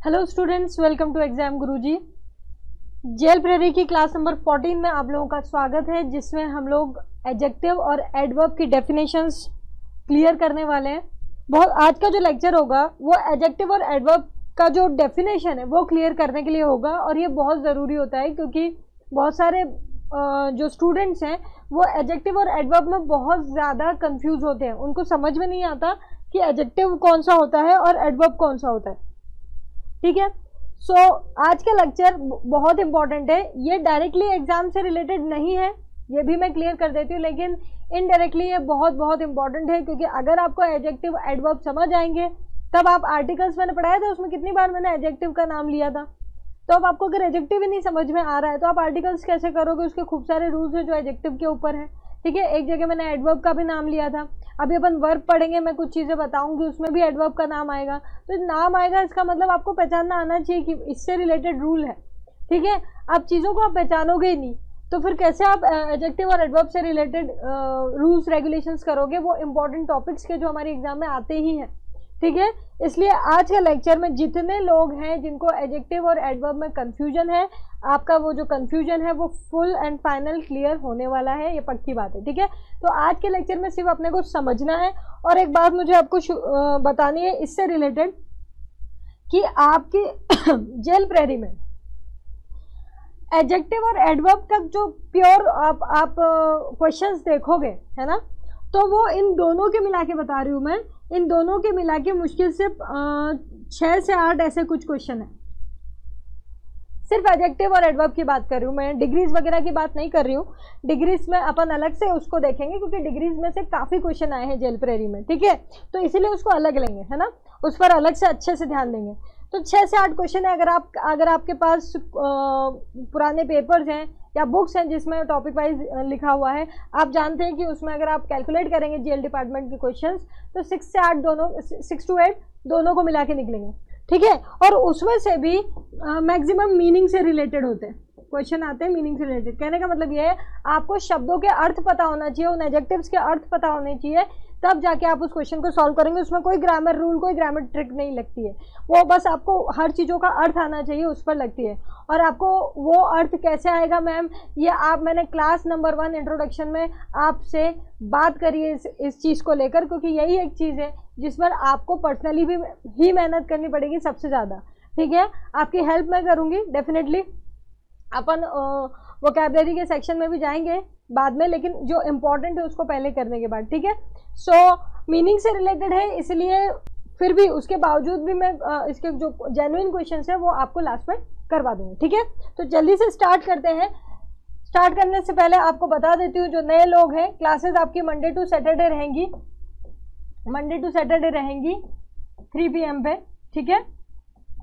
Hello students, welcome to exam Guruji. जेल प्रेरी की क्लास नंबर 14 में आप लोगों का स्वागत है, जिसमें हम लोग एडजेक्टिव और एडवर्ब की डेफिनेशंस क्लियर करने वाले हैं। आज का जो लेक्चर होगा वो एडजेक्टिव और एडवर्ब का जो डेफिनेशन है वो क्लियर करने के लिए होगा, और ये बहुत ज़रूरी होता है क्योंकि बहुत सारे जो स्टूडेंट्स हैं वो एडजेक्टिव और एडवर्ब में बहुत ज़्यादा कंफ्यूज होते हैं। उनको समझ में नहीं आता कि एडजेक्टिव कौन सा होता है और एडवर्ब कौन सा होता है। ठीक है, सो आज का लेक्चर बहुत इंपॉर्टेंट है। ये डायरेक्टली एग्जाम से रिलेटेड नहीं है, ये भी मैं क्लियर कर देती हूँ, लेकिन इनडायरेक्टली ये बहुत इंपॉर्टेंट है क्योंकि अगर आपको एडजेक्टिव एडवर्ब समझ आएंगे तब आप आर्टिकल्स मैंने पढ़ाया था, उसमें कितनी बार मैंने एडजेक्टिव का नाम लिया था। तो अब आपको अगर एडजेक्टिव ही नहीं समझ में आ रहा है तो आप आर्टिकल्स कैसे करोगे? उसके खूब सारे रूल्स हैं जो एडजेक्टिव के ऊपर है। ठीक है, एक जगह मैंने एडवर्ब का भी नाम लिया था। अभी अपन वर्ब पढ़ेंगे, मैं कुछ चीज़ें बताऊंगी, उसमें भी एडवर्ब का नाम आएगा। तो नाम आएगा, इसका मतलब आपको पहचानना आना चाहिए कि इससे रिलेटेड रूल है। ठीक है, आप चीज़ों को आप पहचानोगे ही नहीं तो फिर कैसे आप एडजेक्टिव और एडवर्ब से रिलेटेड रूल्स रेगुलेशंस करोगे? वो इंपॉर्टेंट टॉपिक्स के जो हमारे एग्जाम में आते ही हैं। ठीक है, इसलिए आज के लेक्चर में जितने लोग हैं जिनको एडजेक्टिव और एडवर्ब में कंफ्यूजन है, आपका वो जो कंफ्यूजन है वो फुल एंड फाइनल क्लियर होने वाला है, ये पक्की बात है। ठीक है, तो आज के लेक्चर में सिर्फ अपने को समझना है। और एक बात मुझे आपको बतानी है इससे रिलेटेड कि आपकी जेल प्रेरी में एडजेक्टिव और एडवर्ब का जो प्योर आप क्वेश्चंस देखोगे, है ना, तो वो इन दोनों के मिला के बता रही हूँ मैं, इन दोनों के मिला के मुश्किल से 6 से 8 ऐसे कुछ क्वेश्चन है। सिर्फ एडजेक्टिव और एडवर्ब की बात कर रही हूँ मैं, डिग्रीज वगैरह की बात नहीं कर रही हूँ। डिग्रीज में अपन अलग से उसको देखेंगे क्योंकि डिग्रीज में से काफ़ी क्वेश्चन आए हैं जेल प्रेरी में। ठीक है, तो इसीलिए उसको अलग लेंगे, है ना, उस पर अलग से अच्छे से ध्यान देंगे। तो 6 से 8 क्वेश्चन है। अगर आपके पास पुराने पेपर्स हैं या बुक्स हैं जिसमें टॉपिक वाइज लिखा हुआ है, आप जानते हैं कि उसमें अगर आप कैलकुलेट करेंगे जेल डिपार्टमेंट के क्वेश्चंस तो 6 से 8 दोनों, 6 to 8 दोनों को मिला के निकलेंगे। ठीक है, और उसमें से भी मैक्सिमम मीनिंग से रिलेटेड होते हैं क्वेश्चन आते हैं, मीनिंग से रिलेटेड। कहने का मतलब ये है आपको शब्दों के अर्थ पता होना चाहिए, उन एडजेक्टिव्स के अर्थ पता होने चाहिए, तब जाके आप उस क्वेश्चन को सॉल्व करेंगे। उसमें कोई ग्रामर रूल, कोई ग्रामर ट्रिक नहीं लगती है, वो बस आपको हर चीज़ों का अर्थ आना चाहिए, उस पर लगती है। और आपको वो अर्थ कैसे आएगा मैम, ये मैंने क्लास नंबर 1 इंट्रोडक्शन में आपसे बात करी है इस चीज़ को लेकर, क्योंकि यही एक चीज़ है जिस पर आपको पर्सनली भी ही मेहनत करनी पड़ेगी सबसे ज़्यादा। ठीक है, आपकी हेल्प मैं करूँगी डेफिनेटली। अपन वोकैबुलरी के सेक्शन में भी जाएंगे बाद में, लेकिन जो इम्पोर्टेंट है उसको पहले करने के बाद। ठीक है, सो मीनिंग से रिलेटेड है, इसलिए फिर भी उसके बावजूद भी मैं इसके जो जेन्युइन क्वेश्चंस है वो आपको लास्ट में करवा दूंगी। ठीक है, तो जल्दी से स्टार्ट करते हैं। स्टार्ट करने से पहले आपको बता देती हूँ, जो नए लोग हैं, क्लासेस आपकी मंडे टू सैटरडे रहेंगी, मंडे टू सैटरडे रहेंगी 3 PM पे। ठीक है,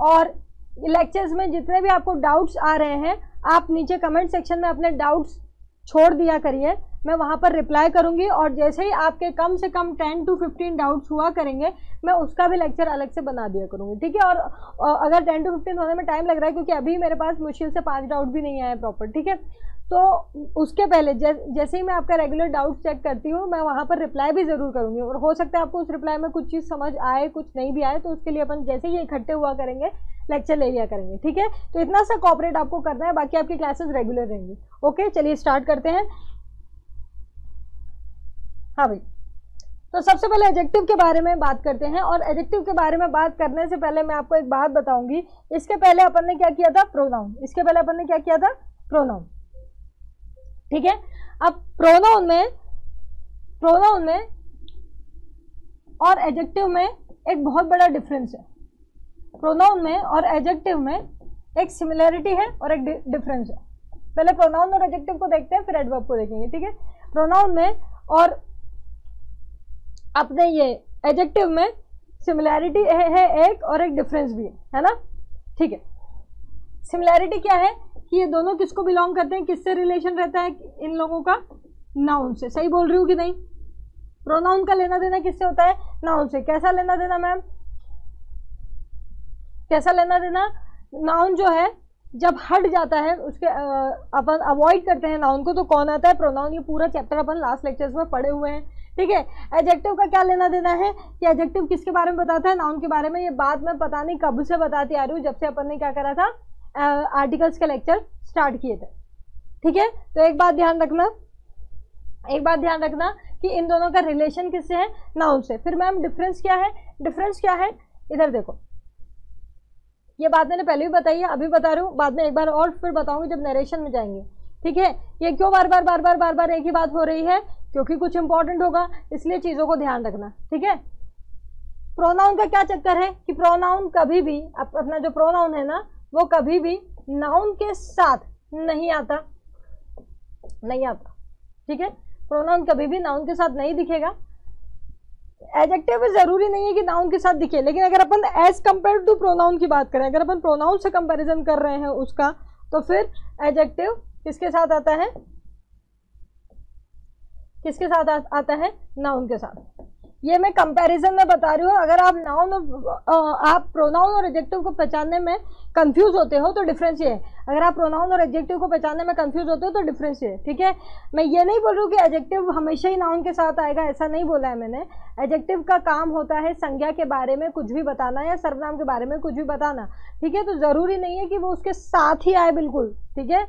और लेक्चर्स में जितने भी आपको डाउट्स आ रहे हैं आप नीचे कमेंट सेक्शन में अपने डाउट्स छोड़ दिया करिए, मैं वहाँ पर रिप्लाई करूँगी। और जैसे ही आपके कम से कम 10 to 15 डाउट्स हुआ करेंगे, मैं उसका भी लेक्चर अलग से बना दिया करूँगी। ठीक है, और अगर 10 to 15 होने में टाइम लग रहा है क्योंकि अभी मेरे पास मुश्किल से 5 डाउट भी नहीं आए प्रॉपर। ठीक है, तो उसके पहले जैसे ही मैं आपका रेगुलर डाउट चेक करती हूँ, मैं वहाँ पर रिप्लाई भी ज़रूर करूँगी। और हो सकता है आपको उस रिप्लाई में कुछ चीज़ समझ आए, कुछ नहीं भी आए, तो उसके लिए अपन जैसे ही इकट्ठे हुआ करेंगे लेक्चर ले लिया करेंगे। ठीक है, तो इतना सा कोऑपरेट आपको करना है, बाकी आपकी क्लासेस रेगुलर रहेंगी। ओके, चलिए स्टार्ट करते हैं। हाँ भाई, तो सबसे पहले एडजेक्टिव के बारे में बात करते हैं। और एडजेक्टिव के बारे में बात करने से पहले मैं आपको एक बात बताऊंगी। इसके पहले अपन ने क्या किया था? प्रोनाउन। इसके पहले अपन ने क्या किया था? प्रोनाउन। ठीक है, अब प्रोनाउन में और एडजेक्टिव में एक बहुत बड़ा डिफरेंस है। प्रोनाउन में और एडजेक्टिव में एक सिमिलरिटी है और एक डिफरेंस है। पहले प्रोनाउन और एडजेक्टिव को देखते हैं, फिर एडवर्ब को देखेंगे। ठीक है, प्रोनाउन में और अपने ये एडजेक्टिव में सिमिलैरिटी है एक, और एक डिफरेंस भी है ना। ठीक है, सिमिलैरिटी क्या है कि ये दोनों किसको बिलोंग करते हैं, किससे रिलेशन रहता है इन लोगों का? नाउन से। सही बोल रही हूँ कि नहीं? प्रोनाउन का लेना देना किससे होता है? नाउन से। कैसा लेना देना मैम? कैसा लेना देना? नाउन जो है जब हट जाता है उसके अपन अवॉइड करते हैं नाउन को, तो कौन आता है? प्रोनाउन। ये पूरा चैप्टर अपन लास्ट लेक्चर्स में पढ़े हुए हैं। ठीक है। एडजेक्टिव का क्या लेना देना है कि एडजेक्टिव किसके बारे में बताता है, नाउन के बारे में। ये बात मैं पता नहीं कब से बताती आ रही हूँ, जब से अपन ने क्या करा था, आर्टिकल्स के लेक्चर स्टार्ट किए थे। ठीक है, तो एक बात ध्यान रखना कि इन दोनों का रिलेशन किससे है, नाउन से। फिर मैम डिफरेंस क्या है, डिफरेंस क्या है, इधर देखो, ये बात मैंने पहले भी बताई है, अभी बता रही हूँ, बाद में एक बार और फिर बताऊंगी जब नरेशन में जाएंगे। ठीक है, ये क्यों बार बार एक ही बात हो रही है, क्योंकि कुछ इंपॉर्टेंट होगा, इसलिए चीजों को ध्यान रखना। ठीक है, प्रोनाउन का क्या चक्कर है कि प्रोनाउन कभी भी, अपना जो प्रोनाउन है ना, वो कभी भी नाउन के साथ नहीं आता। ठीक है, प्रोनाउन कभी भी नाउन के साथ नहीं दिखेगा। एडजेक्टिव जरूरी नहीं है कि नाउन के साथ दिखे, लेकिन अगर अपन एज कंपेयर टू प्रोनाउन की बात करें, अगर अपन प्रोनाउन से कंपैरिजन कर रहे हैं उसका, तो फिर एडजेक्टिव किसके साथ आता है, किसके साथ आता है, नाउन के साथ। ये मैं कंपैरिजन में बता रही हूँ। अगर आप आप प्रोनाउन और एडजेक्टिव को पहचानने में कंफ्यूज होते हो तो डिफरेंस ये है। अगर आप प्रोनाउन और एडजेक्टिव को पहचानने में कंफ्यूज होते हो तो डिफरेंस ये है। ठीक है, मैं ये नहीं बोल रही हूँ कि एडजेक्टिव हमेशा ही नाउन के साथ आएगा, ऐसा नहीं बोला है मैंने। एडजेक्टिव का काम होता है संज्ञा के बारे में कुछ भी बताना या सर्वनाम के बारे में कुछ भी बताना। ठीक है, तो जरूरी नहीं है कि वो उसके साथ ही आए बिल्कुल। ठीक है,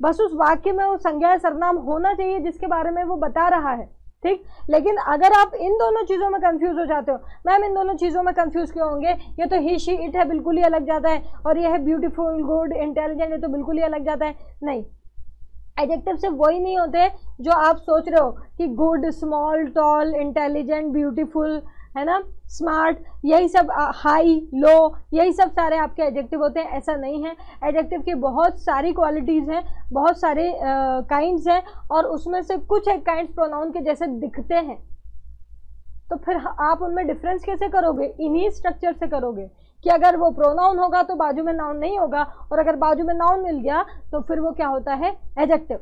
बस उस वाक्य में वो संज्ञा या सर्वनाम होना चाहिए जिसके बारे में वो बता रहा है। ठीक, लेकिन अगर आप इन दोनों चीजों में कंफ्यूज हो जाते हो, मैम इन दोनों चीजों में कंफ्यूज क्यों होंगे, ये तो ही शी इट है, बिल्कुल ही अलग जाता है, और ये है ब्यूटीफुल, गुड, इंटेलिजेंट, ये तो बिल्कुल ही अलग जाता है। नहीं, एडजेक्टिव सिर्फ वही नहीं होते जो आप सोच रहे हो कि good, small, tall, intelligent, beautiful, है ना, स्मार्ट, यही सब, हाई, लो, यही सब सारे आपके एडजेक्टिव होते हैं। ऐसा नहीं है, एडजेक्टिव की बहुत सारी क्वालिटीज हैं, बहुत सारे काइंड्स हैं, और उसमें से कुछ एक काइंड्स प्रोनाउन के जैसे दिखते हैं। तो फिर आप उनमें डिफरेंस कैसे करोगे, इन्हीं स्ट्रक्चर से करोगे कि अगर वो प्रोनाउन होगा तो बाजू में नाउन नहीं होगा, और अगर बाजू में नाउन मिल गया तो फिर वो क्या होता है, एडजेक्टिव।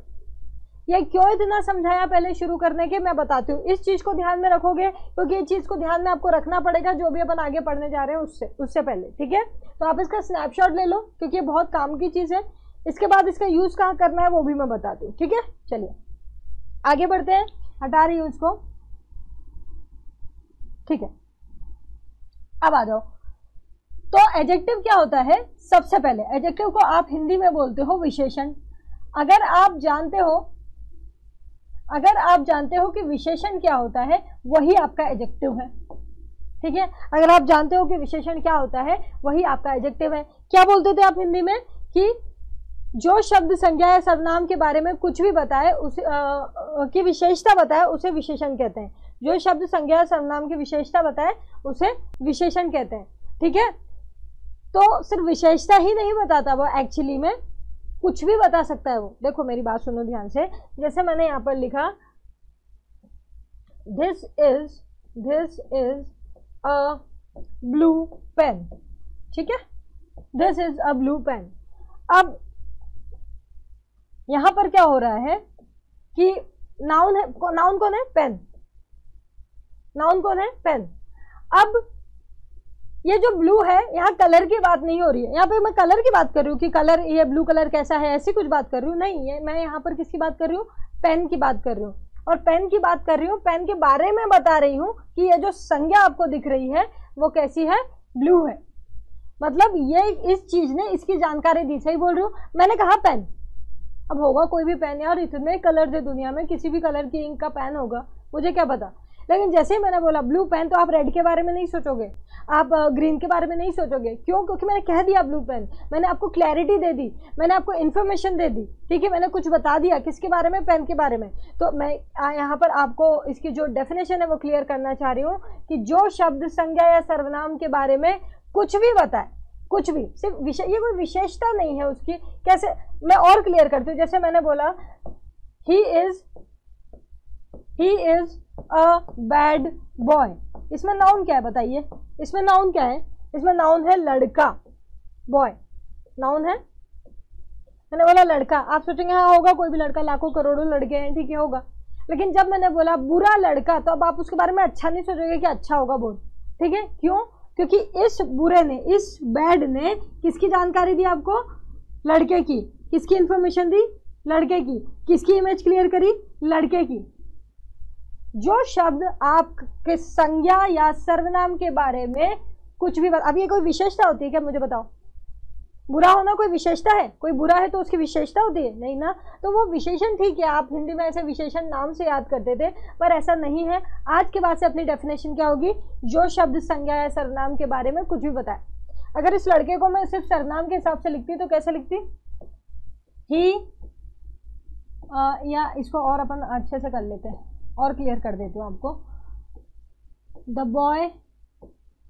ये क्यों इतना समझाया पहले शुरू करने के, मैं बताती हूँ। इस चीज को ध्यान में रखोगे, क्योंकि ये चीज को ध्यान में आपको रखना पड़ेगा जो भी अपन आगे पढ़ने जा रहे हैं उससे पहले। ठीक है, तो आप इसका स्नैपशॉट ले लो, क्योंकि ये बहुत काम की चीज है। इसके बाद इसका यूज कहाँ करना है वो भी मैं बताती हूँ। ठीक है, चलिए आगे बढ़ते हैं, हटा रही हूँ इसको। ठीक है, अब आ जाओ। तो एडजेक्टिव क्या होता है, सबसे पहले एडजेक्टिव को आप हिंदी में बोलते हो विशेषण। अगर आप जानते हो कि विशेषण क्या होता है, वही आपका एडजेक्टिव है। ठीक है, अगर आप जानते हो कि विशेषण क्या होता है, वही आपका एडजेक्टिव है। क्या बोलते थे आप हिंदी में कि जो शब्द संज्ञा या सर्वनाम के बारे में कुछ भी बताए, उसे की विशेषता बताए, उसे विशेषण कहते हैं। जो शब्द संज्ञा या सर्वनाम की विशेषता बताए उसे विशेषण कहते हैं। ठीक है, तो सिर्फ विशेषता ही नहीं बताता वो, एक्चुअली में कुछ भी बता सकता है वो। देखो मेरी बात सुनो ध्यान से, जैसे मैंने यहाँ पर लिखा, this is a blue pen. ठीक है, this is a blue pen. अब यहां पर क्या हो रहा है कि नाउन कौन है, पेन। नाउन कौन है, पेन। अब ये जो ब्लू है, यहाँ कलर की बात नहीं हो रही है, यहाँ पे मैं कलर की बात कर रही हूँ कि कलर, ये ब्लू कलर कैसा है, ऐसी कुछ बात कर रही हूँ, नहीं। ये मैं यहाँ पर किसकी बात कर रही हूँ, पेन की बात कर रही हूँ। और पेन की बात कर रही हूँ, पेन के बारे में बता रही हूँ कि ये जो संज्ञा आपको दिख रही है वो कैसी है, ब्लू है। मतलब ये इस चीज ने इसकी जानकारी दी। सही बोल रही हूँ, मैंने कहा पेन। अब होगा कोई भी पेन, यार इतने कलर है दुनिया में, किसी भी कलर की इंक का पेन होगा, मुझे क्या पता। लेकिन जैसे ही मैंने बोला ब्लू पेन, तो आप रेड के बारे में नहीं सोचोगे, आप ग्रीन के बारे में नहीं सोचोगे। क्यों? क्योंकि मैंने कह दिया ब्लू पेन, मैंने आपको क्लैरिटी दे दी, मैंने आपको इन्फॉर्मेशन दे दी। ठीक है, मैंने कुछ बता दिया किसके बारे में, पेन के बारे में। तो मैं यहाँ पर आपको इसकी जो डेफिनेशन है वो क्लियर करना चाह रही हूँ कि जो शब्द संज्ञा या सर्वनाम के बारे में कुछ भी बताए, कुछ भी, सिर्फ ये कोई विशेषता नहीं है उसकी। कैसे, मैं और क्लियर करती हूँ। जैसे मैंने बोला he is a bad boy, इसमें नाउन क्या है बताइए, इसमें नाउन क्या है, इसमें नाउन है लड़का। बॉय नाउन है, मैंने बोला लड़का। आप सोचेंगे हाँ होगा, कोई भी लड़का, लाखों करोड़ों लड़के हैं, ठीक है होगा। लेकिन जब मैंने बोला बुरा लड़का, तो अब आप उसके बारे में अच्छा नहीं सोचोगे कि अच्छा होगा बहुत। ठीक है, क्यों? क्योंकि इस बुरे ने, इस बैड ने किसकी जानकारी दी आपको, लड़के की। किसकी इंफॉर्मेशन दी, लड़के की। किसकी इमेज क्लियर करी, लड़के की। जो शब्द आपके संज्ञा या सर्वनाम के बारे में कुछ भी अब ये कोई विशेषता होती है क्या, मुझे बताओ? बुरा होना कोई विशेषता है? कोई बुरा है तो उसकी विशेषता होती है? नहीं ना। तो वो विशेषण ठीक है, आप हिंदी में ऐसे विशेषण नाम से याद करते थे, पर ऐसा नहीं है। आज के बाद से अपनी डेफिनेशन क्या होगी? जो शब्द संज्ञा या सर्वनाम के बारे में कुछ भी बताए। अगर इस लड़के को मैं सिर्फ सर्वनाम के हिसाब से लिखती तो कैसे लिखती? ही, या इसको और अपन अच्छे से कर लेते हैं, और क्लियर कर देती हूँ आपको। द बॉय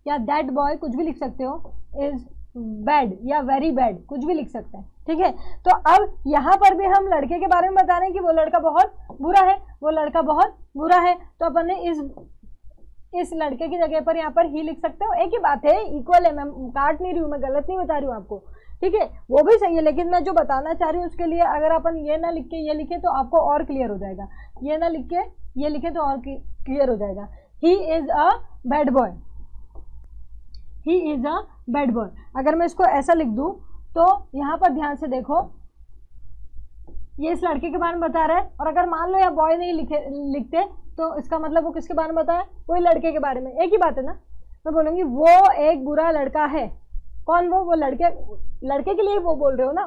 या दैट बॉय, कुछ भी लिख सकते हो, इज बैड या वेरी बैड, कुछ भी लिख सकते हैं, ठीक है। तो अब यहाँ पर भी हम लड़के के बारे में बता रहे हैं कि वो लड़का बहुत बुरा है, वो लड़का बहुत बुरा है, तो अपन ने इस लड़के की जगह पर यहाँ पर ही लिख सकते हो। एक ही बात है, इक्वल है, मैं काट नहीं रही हूँ, मैं गलत नहीं बता रही हूँ आपको, ठीक है, वो भी सही है। लेकिन मैं जो बताना चाह रही हूँ उसके लिए अगर अपन ये ना लिख के ये लिखे तो आपको और क्लियर हो जाएगा, ये ना लिख के ये लिखे तो और क्लियर हो जाएगा। He is a bad boy, he is a bad boy. अगर मैं इसको ऐसा लिख दूं तो यहाँ पर ध्यान से देखो, ये इस लड़के के बारे में बता रहा है, और अगर मान लो या बॉय नहीं लिखते तो इसका मतलब वो किसके बारे में बताया? कोई लड़के के बारे में। एक ही बात है ना। मैं बोलूंगी वो एक बुरा लड़का है। कौन वो लड़के के लिए वो बोल रहे हो ना।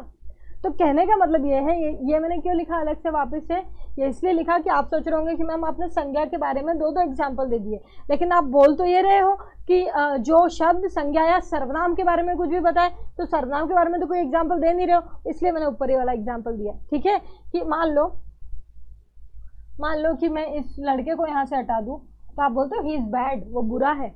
तो कहने का मतलब ये है, ये मैंने क्यों लिखा अलग से वापस से? ये इसलिए लिखा कि आप सोच रहे होंगे कि मैम आपने संज्ञा के बारे में दो एग्जाम्पल दे दिए, लेकिन आप बोल तो ये रहे हो कि जो शब्द संज्ञा या सर्वनाम के बारे में कुछ भी बताए, तो सर्वनाम के बारे में तो कोई एग्जाम्पल दे नहीं रहे हो, इसलिए मैंने ऊपर ये वाला एग्जाम्पल दिया, ठीक है। कि मान लो कि मैं इस लड़के को यहाँ से हटा दूँ, तो आप बोलते हो ही इज बैड, वो बुरा है,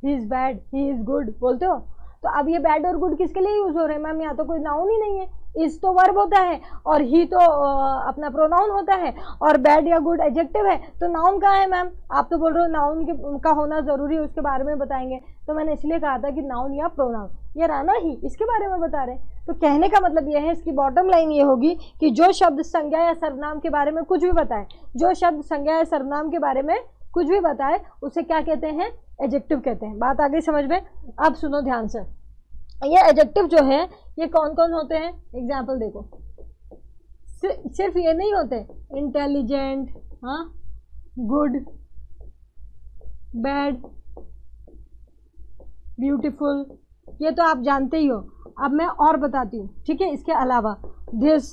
he is bad, he is good बोलते हो। तो अब ये बैड और गुड किसके लिए यूज हो रहे हैं मैम? यहाँ तो कोई नाउन ही नहीं है, इज तो वर्ब होता है और ही तो अपना प्रोनाउन होता है, और बैड या गुड एडजेक्टिव है, तो नाउन कहाँ है मैम? आप तो बोल रहे हो नाउन का होना जरूरी है, उसके बारे में बताएंगे, तो मैंने इसलिए कहा था कि नाउन या प्रोनाउन, ये रहा ना ही, इसके बारे में बता रहे हैं। तो कहने का मतलब ये है, इसकी बॉटम लाइन ये होगी कि जो शब्द संज्ञा या सर्वनाम के बारे में कुछ भी बताए, जो शब्द संज्ञा या सर्वनाम के बारे में कुछ भी बताए, उसे क्या कहते हैं? एडजेक्टिव कहते हैं। बात आ गई समझ में? अब सुनो ध्यान से, ये एडजेक्टिव जो है ये कौन कौन होते हैं? एग्जाम्पल देखो, सिर्फ ये नहीं होते, इंटेलिजेंट, हाँ, गुड, बैड, ब्यूटीफुल, ये तो आप जानते ही हो। अब मैं और बताती हूँ, ठीक है। इसके अलावा दिस,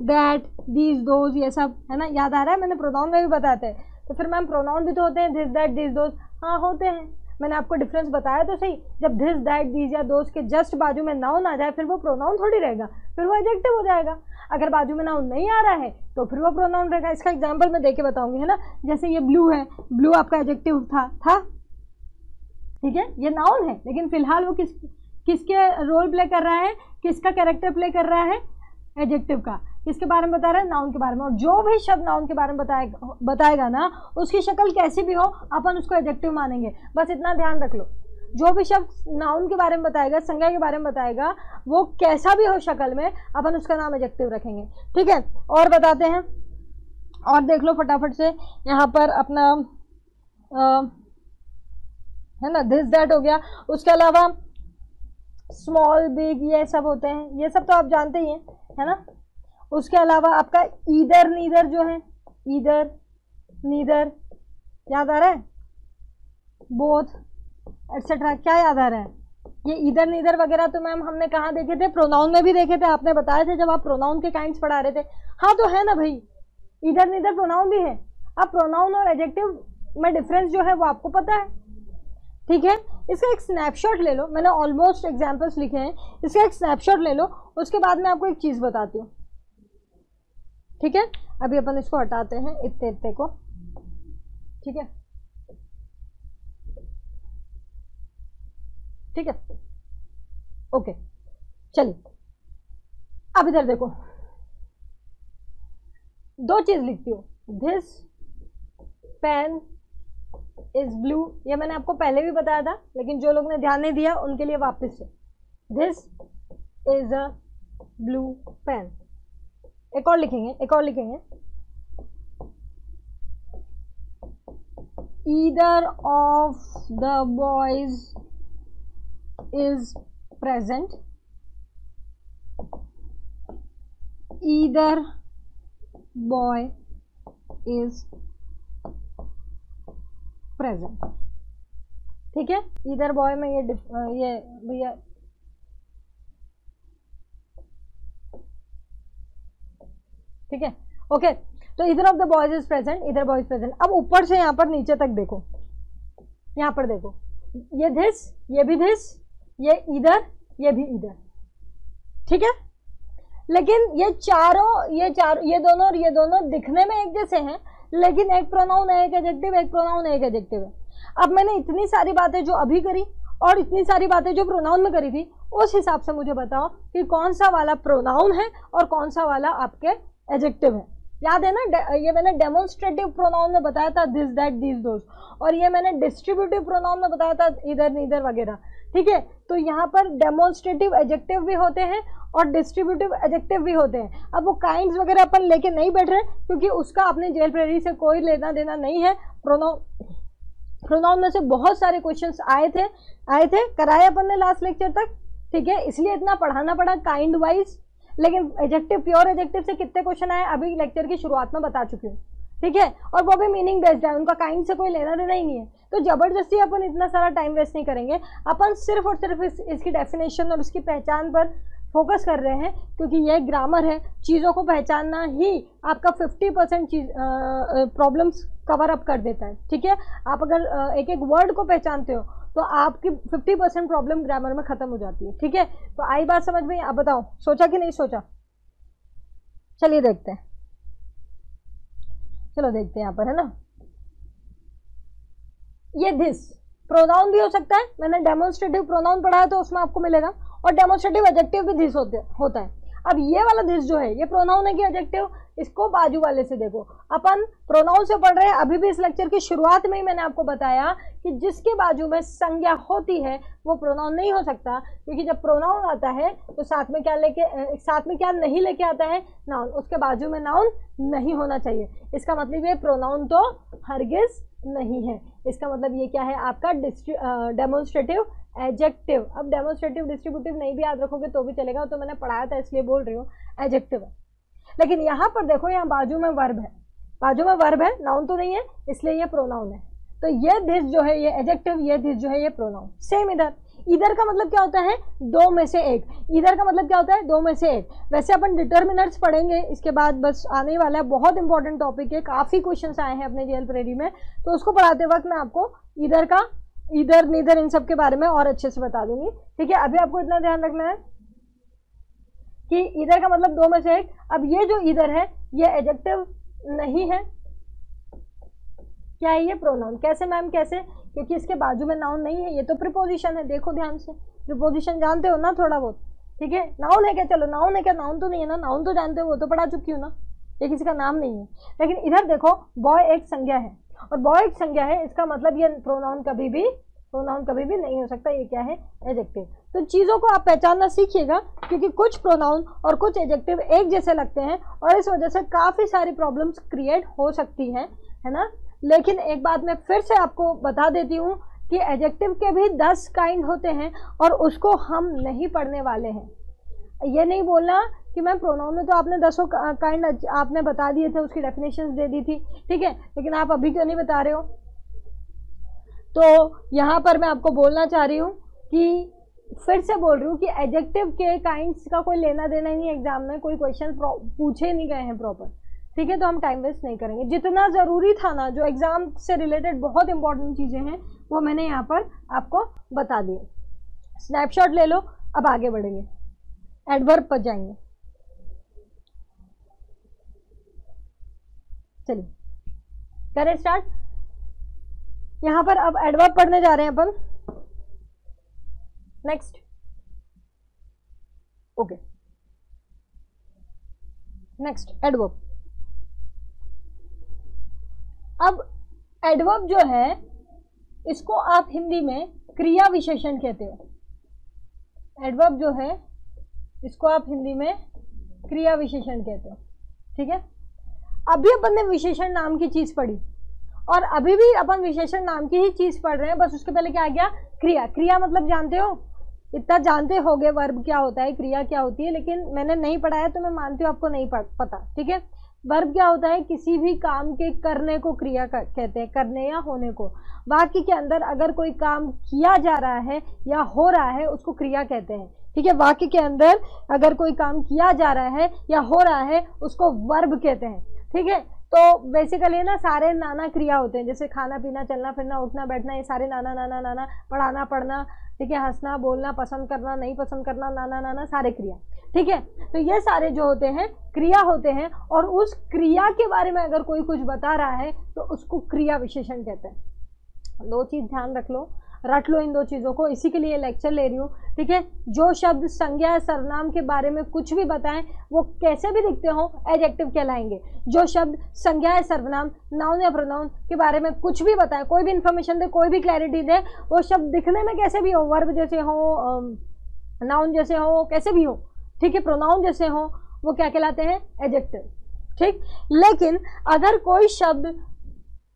दैट, दीज, दोज, ये सब है ना, याद आ रहा है? मैंने प्रोनाउन में भी बताते हैं, तो फिर मैम प्रोनाउन भी तो होते हैं, दिस, दैट, दीज, दोज, हाँ होते हैं। मैंने आपको डिफरेंस बताया तो सही, जब दिस, दैट, दीज या दोज के जस्ट बाजू में नाउन आ जाए, फिर वो प्रोनाउन थोड़ी रहेगा, फिर वो एडजेक्टिव हो जाएगा। अगर बाजू में नाउन नहीं आ रहा है तो फिर वो प्रोनाउन रहेगा। इसका एग्जाम्पल मैं देके बताऊंगी, है ना। जैसे ये ब्लू है, ब्लू आपका एडजेक्टिव था, ठीक है, ये नाउन है, लेकिन फिलहाल वो किसके रोल प्ले कर रहा है, किसका कैरेक्टर प्ले कर रहा है? एडजेक्टिव का। किसके बारे में बता रहा है? नाउन के बारे में। और जो भी शब्द नाउन के बारे में बताएगा ना, उसकी शक्ल कैसी भी हो, अपन उसको एडजेक्टिव मानेंगे। बस इतना ध्यान रख लो, जो भी शब्द नाउन के बारे में बताएगा, संज्ञा के बारे में बताएगा, वो कैसा भी हो शक्ल में, अपन उसका नाम एडजेक्टिव रखेंगे, ठीक है। और बताते हैं, और देख लो फटाफट से, यहाँ पर अपना है ना, दिस, दैट हो गया। उसके अलावा स्मॉल, बिग, ये सब होते हैं, ये सब तो आप जानते ही हैं, है ना। उसके अलावा आपका ईदर, नीदर जो है, ईदर, नीदर, याद आ रहा है? बोथ, एटसेट्रा, क्या याद आ रहा है? ये ईदर, नीदर वगैरह तो मैम हमने कहाँ देखे थे? प्रोनाउन में भी देखे थे, आपने बताए थे जब आप प्रोनाउन के काइंड्स पढ़ा रहे थे। हाँ तो है ना भाई, ईदर, नीदर प्रोनाउन भी है। अब प्रोनाउन और एडजेक्टिव में डिफरेंस जो है वो आपको पता है, ठीक है। इसका एक स्नैपशॉट ले लो, मैंने ऑलमोस्ट एग्जाम्पल्स लिखे हैं, इसका एक स्नैपशॉट ले लो, उसके बाद मैं आपको एक चीज बताती हूँ, ठीक है। अभी अपन इसको हटाते हैं, इतने को, ठीक है, ठीक है, ओके। चलिए अब इधर देखो, दो चीज लिखती हूँ, दिस पेन इज ब्लू, ये मैंने आपको पहले भी बताया था, लेकिन जो लोग ने ध्यान नहीं दिया उनके लिए वापस से, this is a blue pen. एक और लिखेंगे, either of the boys is present, either boy is present. ठीक है, इधर बॉय में ये भैया ठीक है, ओके। तो इधर of the boys is present, इधर बॉयज प्रेजेंट। अब ऊपर से यहाँ पर नीचे तक देखो, यहाँ पर देखो, ये दिस, ये भी दिस, ये इधर, ये भी इधर। ठीक है, लेकिन ये चारों ये दोनों और ये दोनों दिखने में एक जैसे हैं, लेकिन एक प्रोनाउन है, एक एडजेक्टिव, एक प्रोनाउन है, एक एडजेक्टिव है। अब मैंने इतनी सारी बातें जो अभी करी और इतनी सारी बातें जो प्रोनाउन में करी थी, उस हिसाब से मुझे बताओ कि कौन सा वाला प्रोनाउन है और कौन सा वाला आपके एडजेक्टिव है। याद है ना, ये मैंने डेमोन्स्ट्रेटिव प्रोनाउन में बताया था दिस, दैट, दीज, दोज, और ये मैंने डिस्ट्रीब्यूटिव प्रोनाउन में बताया था इधर, नीदर वगैरह। ठीक है, तो यहाँ पर डेमोन्स्ट्रेटिव एडजेक्टिव भी होते हैं और डिस्ट्रीब्यूटिव एडजेक्टिव भी होते हैं। अब वो काइंड्स वगैरह अपन लेके नहीं बैठ रहे, क्योंकि उसका अपने जेल प्रेरी से कोई लेना देना नहीं है। प्रोनाउन में से बहुत सारे क्वेश्चंस आए थे कराए अपन ने लास्ट लेक्चर तक। ठीक है, इसलिए इतना पढ़ाना पड़ा काइंड वाइज। लेकिन एडजेक्टिव, प्योर एडजेक्टिव से कितने क्वेश्चन आए अभी लेक्चर की शुरुआत में बता चुकी हूँ। ठीक है, और वो भी मीनिंग बेस्ड है, उनका काइंड से कोई लेना देना ही नहीं है। तो जबरदस्ती अपन इतना सारा टाइम वेस्ट नहीं करेंगे, अपन सिर्फ और सिर्फ इसकी डेफिनेशन और उसकी पहचान पर फोकस कर रहे हैं, क्योंकि यह ग्रामर है। चीज़ों को पहचानना ही आपका 50% प्रॉब्लम्स कवर अप कर देता है। ठीक है, आप अगर एक एक वर्ड को पहचानते हो तो आपकी 50% प्रॉब्लम ग्रामर में खत्म हो जाती है। ठीक है, तो आई बात समझ में? आप बताओ, सोचा कि नहीं सोचा? चलिए देखते हैं, चलो देखते हैं यहाँ पर, है ना। ये दिस प्रोनाउन भी हो सकता है, मैंने डेमोन्स्ट्रेटिव प्रोनाउन पढ़ा है तो उसमें आपको मिलेगा, और डेमोन्स्ट्रेटिव एडजेक्टिव भी दिस होता है। अब ये वाला दिस जो है, ये प्रोनाउन है कि एडजेक्टिव, इसको बाजू वाले से देखो। अपन प्रोनाउन से पढ़ रहे हैं, अभी भी इस लेक्चर की शुरुआत में ही मैंने आपको बताया कि जिसके बाजू में संज्ञा होती है वो प्रोनाउन नहीं हो सकता, क्योंकि जब प्रोनाउन आता है तो साथ में क्या नहीं लेके आता है? नाउन। उसके बाजू में नाउन नहीं होना चाहिए। इसका मतलब ये प्रोनाउन तो हरगिज नहीं है। इसका मतलब ये क्या है? आपका डेमोन्स्ट्रेटिव एडजेक्टिव। अब डेमोन्स्ट्रेटिव डिस्ट्रीब्यूटिव नहीं भी याद रखोगे तो भी चलेगा, तो मैंने पढ़ाया था इसलिए बोल रही हूँ, एडजेक्टिव है। लेकिन यहाँ पर देखो, यहाँ बाजू में वर्ब है, बाजू में वर्ब है, नाउन तो नहीं है, इसलिए ये प्रोनाउन है। तो ये दिस जो है ये एडजेक्टिव, ये दिस जो है ये प्रोनाउन। सेम इधर का मतलब क्या होता है? दो में से एक। इधर का मतलब क्या होता है? दो में से एक। वैसे अपन डिटर्मिनर्स पढ़ेंगे इसके बाद, बस आने वाला है, बहुत इंपॉर्टेंट टॉपिक है, काफ़ी क्वेश्चंस आए हैं अपने जेएल प्रेरी में, तो उसको पढ़ाते वक्त मैं आपको इधर नीदर इन सब के बारे में और अच्छे से बता दूंगी। ठीक है, अभी आपको इतना ध्यान रखना है कि इधर का मतलब दो में से एक। अब ये जो इधर है ये एडजेक्टिव नहीं है, क्या है? ये प्रोनाउन। कैसे मैम, कैसे? क्योंकि इसके बाजू में नाउन नहीं है, ये तो प्रीपोजिशन है। देखो ध्यान से, प्रीपोजिशन जानते हो ना थोड़ा बहुत? ठीक है, नाउन है क्या? चलो नाउन है क्या? नाउन तो नहीं है ना, नाउन तो जानते हो, वो तो पढ़ा चुकी हूँ ना, ये किसी का नाम नहीं है। लेकिन इधर देखो, बॉय एक संज्ञा है, और बॉय एक संज्ञा है, इसका मतलब ये प्रोनाउन कभी भी नहीं हो सकता। ये क्या है? एडजेक्टिव। तो चीज़ों को आप पहचानना सीखिएगा, क्योंकि कुछ प्रोनाउन और कुछ एडजेक्टिव एक जैसे लगते हैं और इस वजह से काफ़ी सारी प्रॉब्लम्स क्रिएट हो सकती हैं, है ना। लेकिन एक बात मैं फिर से आपको बता देती हूँ कि एडजेक्टिव के भी 10 काइंड होते हैं और उसको हम नहीं पढ़ने वाले हैं। ये नहीं बोलना कि मैम प्रोनाउन में तो आपने 10 काइंड आपने बता दिए थे, उसकी डेफिनेशंस दे दी थी, ठीक है, लेकिन आप अभी क्यों नहीं बता रहे हो? तो यहाँ पर मैं आपको बोलना चाह रही हूँ कि फिर से बोल रही हूँ कि एडजेक्टिव के काइंड्स का कोई लेना देना ही नहीं, एग्जाम में कोई क्वेश्चन पूछे नहीं गए हैं प्रॉपर। ठीक है, तो हम टाइम वेस्ट नहीं करेंगे। जितना ज़रूरी था ना, जो एग्जाम से रिलेटेड बहुत इंपॉर्टेंट चीज़ें हैं, वो मैंने यहाँ पर आपको बता दिए। स्नैपशॉट ले लो, अब आगे बढ़ेंगे, एडवर्ब पर जाएंगे। चलिए करें स्टार्ट। यहाँ पर अब एडवर्ब पढ़ने जा रहे हैं अपन। Next, okay, next adverb. अब एडवर्ब जो है इसको आप हिंदी में क्रिया विशेषण कहते हो। एडवर्ब जो है इसको आप हिंदी में क्रिया विशेषण कहते हो। ठीक है, अभी अपन ने विशेषण नाम की चीज पढ़ी और अभी भी अपन विशेषण नाम की ही चीज पढ़ रहे हैं, बस उसके पहले क्या आ गया? क्रिया। क्रिया मतलब जानते हो, इतना जानते होगे वर्ब क्या होता है, क्रिया क्या होती है, लेकिन मैंने नहीं पढ़ाया तो मैं मानती हूँ आपको नहीं पता। ठीक है, वर्ब क्या होता है? किसी भी काम के करने को क्रिया कहते हैं, करने या होने को। वाक्य के अंदर अगर कोई काम किया जा रहा है या हो रहा है उसको क्रिया कहते हैं, ठीक है। वाक्य के अंदर अगर कोई काम किया जा रहा है या हो रहा है उसको वर्ब कहते हैं, ठीक है। तो बेसिकली ना सारे नाना क्रिया होते हैं, जैसे खाना पीना, चलना फिरना, उठना बैठना, ये सारे नाना नाना नाना, पढ़ाना पढ़ना, ठीक है, हंसना बोलना, पसंद करना नहीं पसंद करना, नाना नाना, सारे क्रिया, ठीक है। तो ये सारे जो होते हैं क्रिया होते हैं, और उस क्रिया के बारे में अगर कोई कुछ बता रहा है तो उसको क्रिया विशेषण कहते हैं। दो चीज ध्यान रख लो इन दो चीजों को, इसी के लिए लेक्चर ले रही हूँ, ठीक है। जो शब्द संज्ञा सर्वनाम के बारे में कुछ भी बताएं वो कैसे भी दिखते हो एडजेक्टिव कहलाएंगे। जो शब्द संज्ञा सर्वनाम नाउन या प्रोनाउन के बारे में कुछ भी बताएं, कोई भी इंफॉर्मेशन दे, कोई भी क्लैरिटी दे, वो शब्द दिखने में कैसे भी हो, वर्ब जैसे हो, नाउन जैसे हो, कैसे भी हो, ठीक है, प्रोनाउन जैसे हो, वो क्या कहलाते हैं? एडजेक्टिव, ठीक। लेकिन अगर कोई शब्द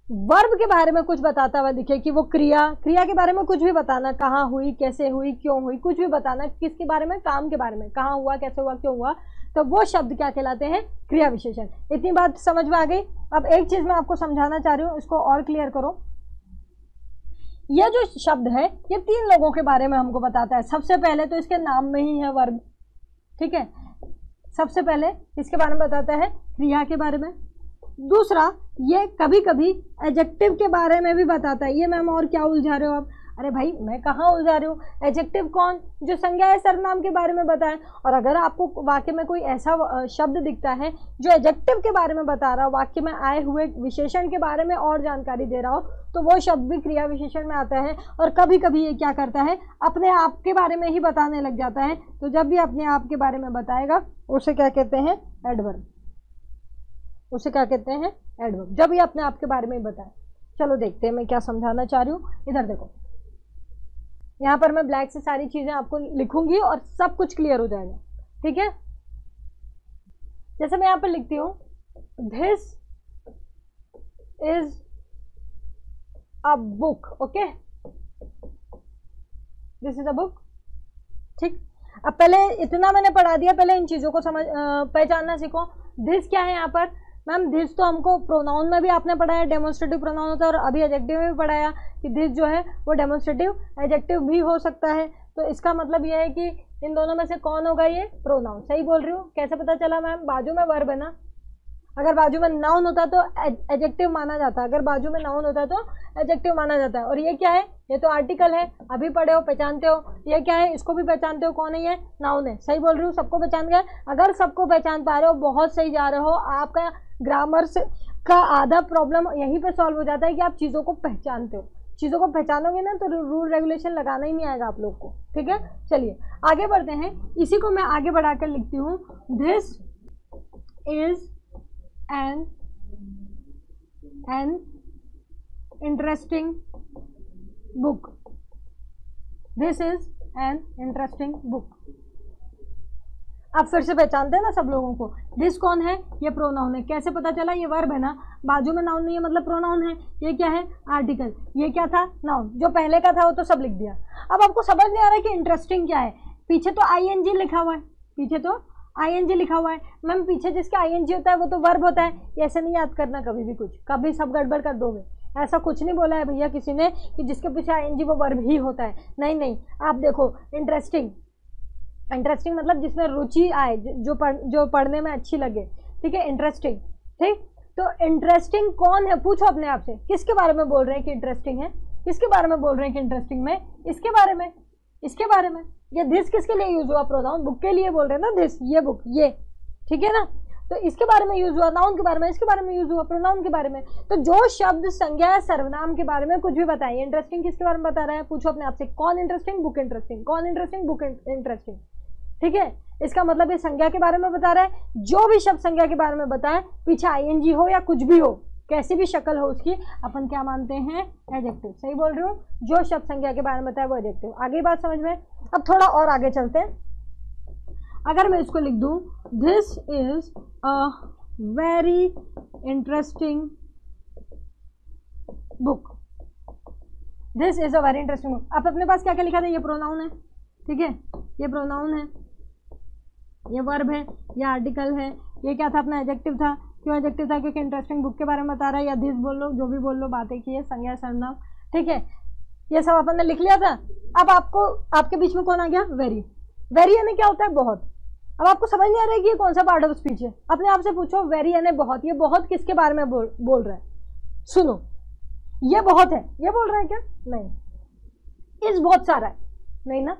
वर्ब के बारे में कुछ बताता हुआ दिखे कि वो क्रिया के बारे में कुछ भी बताना, कहाँ हुई, कैसे हुई, क्यों हुई, कुछ भी बताना, किसके बारे में? काम के बारे में, कहाँ हुआ, कैसे हुआ, क्यों हुआ, तो वो शब्द क्या कहलाते हैं? क्रिया विशेषण। इतनी बात समझ में आ गई। अब एक चीज मैं आपको समझाना चाह रही हूँ, इसको और क्लियर करो। यह जो शब्द है ये 3 लोगों के बारे में हमको बताता है। सबसे पहले तो इसके नाम में ही है वर्ब, ठीक है। सबसे पहले इसके बारे में बताता है क्रिया के बारे में। दूसरा, ये कभी कभी एडजेक्टिव के बारे में भी बताता है। ये मैम और क्या उलझा रहे हो आप? अरे भाई मैं कहाँ उलझा रही हूँ? एडजेक्टिव कौन? जो संज्ञा या सर्वनाम के बारे में बताएं। और अगर आपको वाक्य में कोई ऐसा शब्द दिखता है जो एडजेक्टिव के बारे में बता रहा हो, वाक्य में आए हुए विशेषण के बारे में और जानकारी दे रहा हो, तो वो शब्द भी क्रिया विशेषण में आता है। और कभी कभी ये क्या करता है? अपने आप के बारे में ही बताने लग जाता है। तो जब भी अपने आप के बारे में बताएगा उसे क्या कहते हैं? एडवर्ब। उसे क्या कहते हैं? एडवर्ब। जब ये अपने आप के बारे में ही बताए। चलो देखते हैं मैं क्या समझाना चाह रही हूँ। इधर देखो, यहाँ पर मैं ब्लैक से सारी चीजें आपको लिखूंगी और सब कुछ क्लियर हो जाएगा, ठीक है। जैसे मैं यहाँ पर लिखती हूँ, this is a book, okay, this is a book, ठीक। अब पहले इतना मैंने पढ़ा दिया, पहले इन चीजों को पहचानना सीखो। दिस क्या है यहाँ पर? मैम दिस तो हमको प्रोनाउन में भी आपने पढ़ाया, डेमोन्स्ट्रेटिव प्रोनाउन होता है, और अभी एडजेक्टिव में भी पढ़ाया कि दिस जो है वो डेमोन्स्ट्रेटिव एडजेक्टिव भी हो सकता है। तो इसका मतलब यह है कि इन दोनों में से कौन होगा? ये प्रोनाउन। सही बोल रही हूँ? कैसे पता चला मैम? बाजू में वर्ब है ना, अगर बाजू में नाउन होता तो एडजेक्टिव माना जाता, अगर बाजू में नाउन होता तो एडजेक्टिव माना जाता है। और ये क्या है? ये तो आर्टिकल है, अभी पढ़े हो, पहचानते हो। ये क्या है? इसको भी पहचानते हो, कौन है ये? नाउन है। सही बोल रही हूँ? सबको पहचान गए? अगर सबको पहचान पा रहे हो बहुत सही जा रहे हो। आपका ग्रामर से का आधा प्रॉब्लम यहीं पे सॉल्व हो जाता है कि आप चीज़ों को पहचानते हो। चीज़ों को पहचानोगे ना तो रूल रेगुलेशन लगाना ही नहीं आएगा आप लोग को, ठीक है। चलिए आगे बढ़ते हैं। इसी को मैं आगे बढ़ाकर लिखती हूँ, this is an interesting book. This is an interesting book. आप फिर से पहचानते हैं ना सब लोगों को? दिस कौन है? ये प्रोनाउन है। कैसे पता चला? ये वर्ब है ना, बाजू में नाउन नहीं है मतलब प्रोनाउन है। ये क्या है? आर्टिकल। ये क्या था? नाउन। जो पहले का था वो तो सब लिख दिया। अब आपको समझ नहीं आ रहा है कि इंटरेस्टिंग क्या है? पीछे तो आईएनजी लिखा हुआ है, पीछे तो आईएनजी लिखा हुआ है। मैम पीछे जिसका आईएनजी होता है वो तो वर्ब होता है। ऐसे नहीं याद करना कभी भी कुछ, कभी सब गड़बड़ कर दोगे। ऐसा कुछ नहीं बोला है भैया किसी ने कि जिसके पीछे आईएनजी वो वर्ब ही होता है। नहीं नहीं, आप देखो, इंटरेस्टिंग मतलब जिसमें रुचि आए, जो पढ़ने में अच्छी लगे, ठीक है, इंटरेस्टिंग, ठीक। तो इंटरेस्टिंग कौन है? पूछो अपने आप से, किसके बारे में बोल रहे हैं कि इंटरेस्टिंग है? किसके बारे में बोल रहे हैं कि इंटरेस्टिंग में? इसके बारे में, इसके बारे में। ये दिस किसके लिए यूज हुआ? प्रोनाउन। बुक के लिए बोल रहे हैं ना, दिस, ये बुक, ये, ठीक है ना। तो इसके बारे में यूज हुआ, नाउन के बारे में। इसके बारे में यूज हुआ, प्रोनाउन के बारे में। तो जो शब्द संज्ञा या सर्वनाम के बारे में कुछ भी बताइए, इंटरेस्टिंग किसके बारे में बता रहा है? पूछो अपने आप से, कौन इंटरेस्टिंग? Book interesting. कौन इंटरेस्टिंग? बुक इंटरेस्टिंग, ठीक है। इसका मतलब ये संज्ञा के बारे में बता रहा है। जो भी शब्द संज्ञा के बारे में बताए, पीछे आईएनजी हो या कुछ भी हो, कैसी भी शक्ल हो उसकी, अपन क्या मानते हैं? एडजेक्टिव। सही बोल रही हूँ? जो शब्द संज्ञा के बारे में बताया वो एडजेक्टिव। आगे बात समझ में? अब थोड़ा और आगे चलते हैं। अगर मैं इसको लिख दूं, this is a very interesting book. This is a very interesting book. अब अपने पास क्या क्या लिखा था? ये प्रोनाउन है, ठीक है, ये प्रोनाउन है, ये वर्ब है, ये आर्टिकल है, ये क्या था? अपना एडजेक्टिव था, क्यों एडजेक्टिव था? क्योंकि इंटरेस्टिंग बुक के बारे में बता रहा है, या दिस बोल लो, जो भी बोल लो, बातें की है, संज्ञा सर्वनाम, ठीक है, ये सब अपन ने लिख लिया था। अब आपको आपके बीच में कौन आ गया? वेरी। वेरी यानी क्या होता है? बहुत। अब आपको समझ नहीं आ रहा है कि ये कौन सा पार्ट ऑफ स्पीच है, अपने आप से पूछो वेरी यानी बहुत, ये बहुत किसके बारे में बोल रहा है? सुनो, ये बहुत है, ये बोल रहा है क्या? नहीं। इस बहुत सारा है, नहीं ना।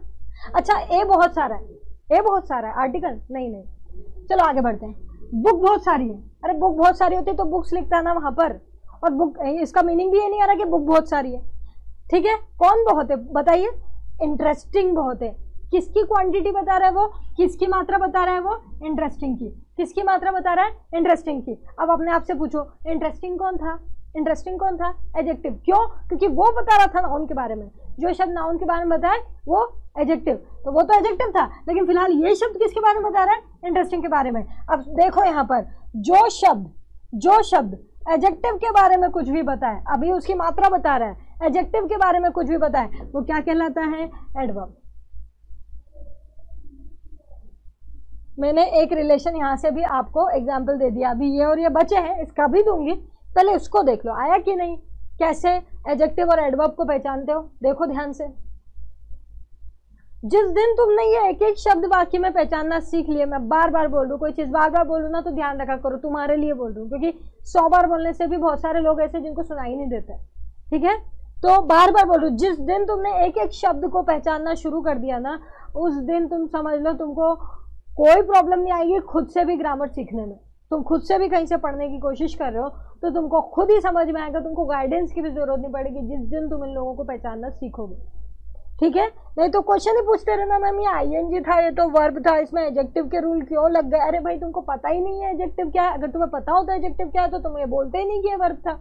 अच्छा, ए बहुत सारा है, ए बहुत सारा है आर्टिकल, नहीं नहीं। चलो आगे बढ़ते हैं। बुक बहुत सारी है, अरे बुक बहुत सारी होती तो बुक्स लिखता ना वहां पर, और बुक, इसका मीनिंग भी ये नहीं आ रहा कि बुक बहुत सारी है, ठीक है। कौन बहुत है बताइए? इंटरेस्टिंग बहुत है। किसकी क्वांटिटी बता रहा है वो? किसकी मात्रा बता रहा है वो? इंटरेस्टिंग की। किसकी मात्रा बता रहा है? इंटरेस्टिंग की। अब अपने आप से पूछो, इंटरेस्टिंग कौन था? इंटरेस्टिंग कौन था? एडजेक्टिव। क्यों? क्योंकि वो बता रहा था नाउन के बारे में, जो शब्द नाउन के बारे में बताए वो एडजेक्टिव, तो वो तो एडजेक्टिव था, लेकिन फिलहाल ये शब्द किसके बारे में बता रहा है? इंटरेस्टिंग के बारे में। अब देखो यहाँ पर, जो शब्द एडजेक्टिव के बारे में कुछ भी बताए, अभी उसकी मात्रा बता रहा है, एडजेक्टिव के बारे में कुछ भी बताए, वो क्या कहलाता है? एडवर्ब। मैंने एक रिलेशन यहाँ से भी आपको एग्जाम्पल दे दिया, अभी ये और ये बचे हैं, इसका भी दूंगी, पहले उसको देख लो आया कि नहीं। कैसे एडजेक्टिव और एडवर्ब को पहचानते हो? देखो ध्यान से। जिस दिन तुमने ये एक एक शब्द वाक्य में पहचानना सीख लिए, मैं बार बार बोल रहा हूँ, कोई चीज बार बार बोलूँ ना तो ध्यान रखा करो, तुम्हारे लिए बोल रही हूँ, क्योंकि 100 बार बोलने से भी बहुत सारे लोग ऐसे जिनको सुनाई नहीं देता, ठीक है। तो बार बार बोल रही हूँ, जिस दिन तुमने एक एक शब्द को पहचानना शुरू कर दिया ना, उस दिन तुम समझ लो तुमको कोई प्रॉब्लम नहीं आएगी खुद से भी ग्रामर सीखने में। तुम खुद से भी कहीं से पढ़ने की कोशिश कर रहे हो तो तुमको खुद ही समझ में आएगा, तुमको गाइडेंस की भी जरूरत नहीं पड़ेगी जिस दिन तुम इन लोगों को पहचानना सीखोगे, ठीक है। नहीं तो क्वेश्चन ही पूछते रहना, मैम ये आईएनजी था, ये तो वर्ब था, इसमें एडजेक्टिव के रूल क्यों लग गए? अरे भाई तुमको पता ही नहीं है एडजेक्टिव क्या है। अगर तुम्हें पता होता है एडजेक्टिव क्या है तो तुम ये बोलते ही नहीं कि ये वर्ब था।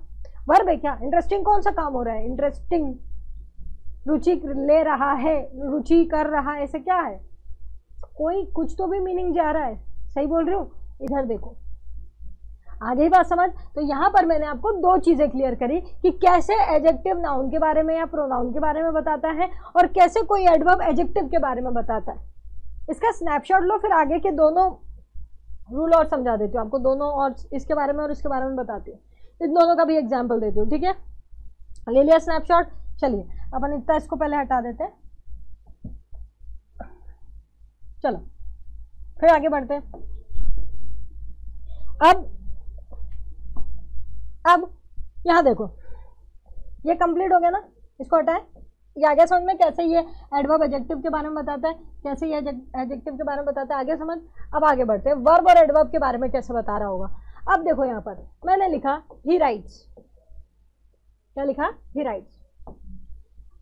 वर्ब है क्या? इंटरेस्टिंग कौन सा काम हो रहा है? इंटरेस्टिंग, रुचि ले रहा है, रुचि कर रहा है, ऐसे क्या है? कोई कुछ तो भी मीनिंग जा रहा है, सही बोल रही हूँ? इधर देखो, आगे ही बात समझ। तो यहाँ पर मैंने आपको दो चीजें क्लियर करी कि कैसे एडजेक्टिव नाउन के बारे में या प्रोनाउन के बारे में बताता है, और कैसे कोई एडवर्ब एडजेक्टिव के बारे में बताता है। इसका स्नैपशॉट लो, फिर आगे के दोनों रूल और समझा देती हूँ आपको, दोनों, और इसके बारे में और इसके बारे में बताती हूँ, इन दोनों का भी एग्जाम्पल देती हूँ, ठीक है। ले लिया स्नैपशॉट? चलिए अपन इतना इसको पहले हटा देते हैं, चलो फिर आगे बढ़ते हैं। अब यहां देखो, ये कंप्लीट हो गया ना, इसको हटाएं। ये आगे समझ में कैसे ये एडवर्ब एडजेक्टिव के बारे में बताता है, कैसे ये एडजेक्टिव के बारे में बताता है, आगे समझ। अब आगे बढ़ते हैं, वर्ब और एडवर्ब के बारे में कैसे बता रहा होगा। अब देखो यहाँ पर मैंने लिखा ही राइट्स, क्या लिखा? ही राइट्स।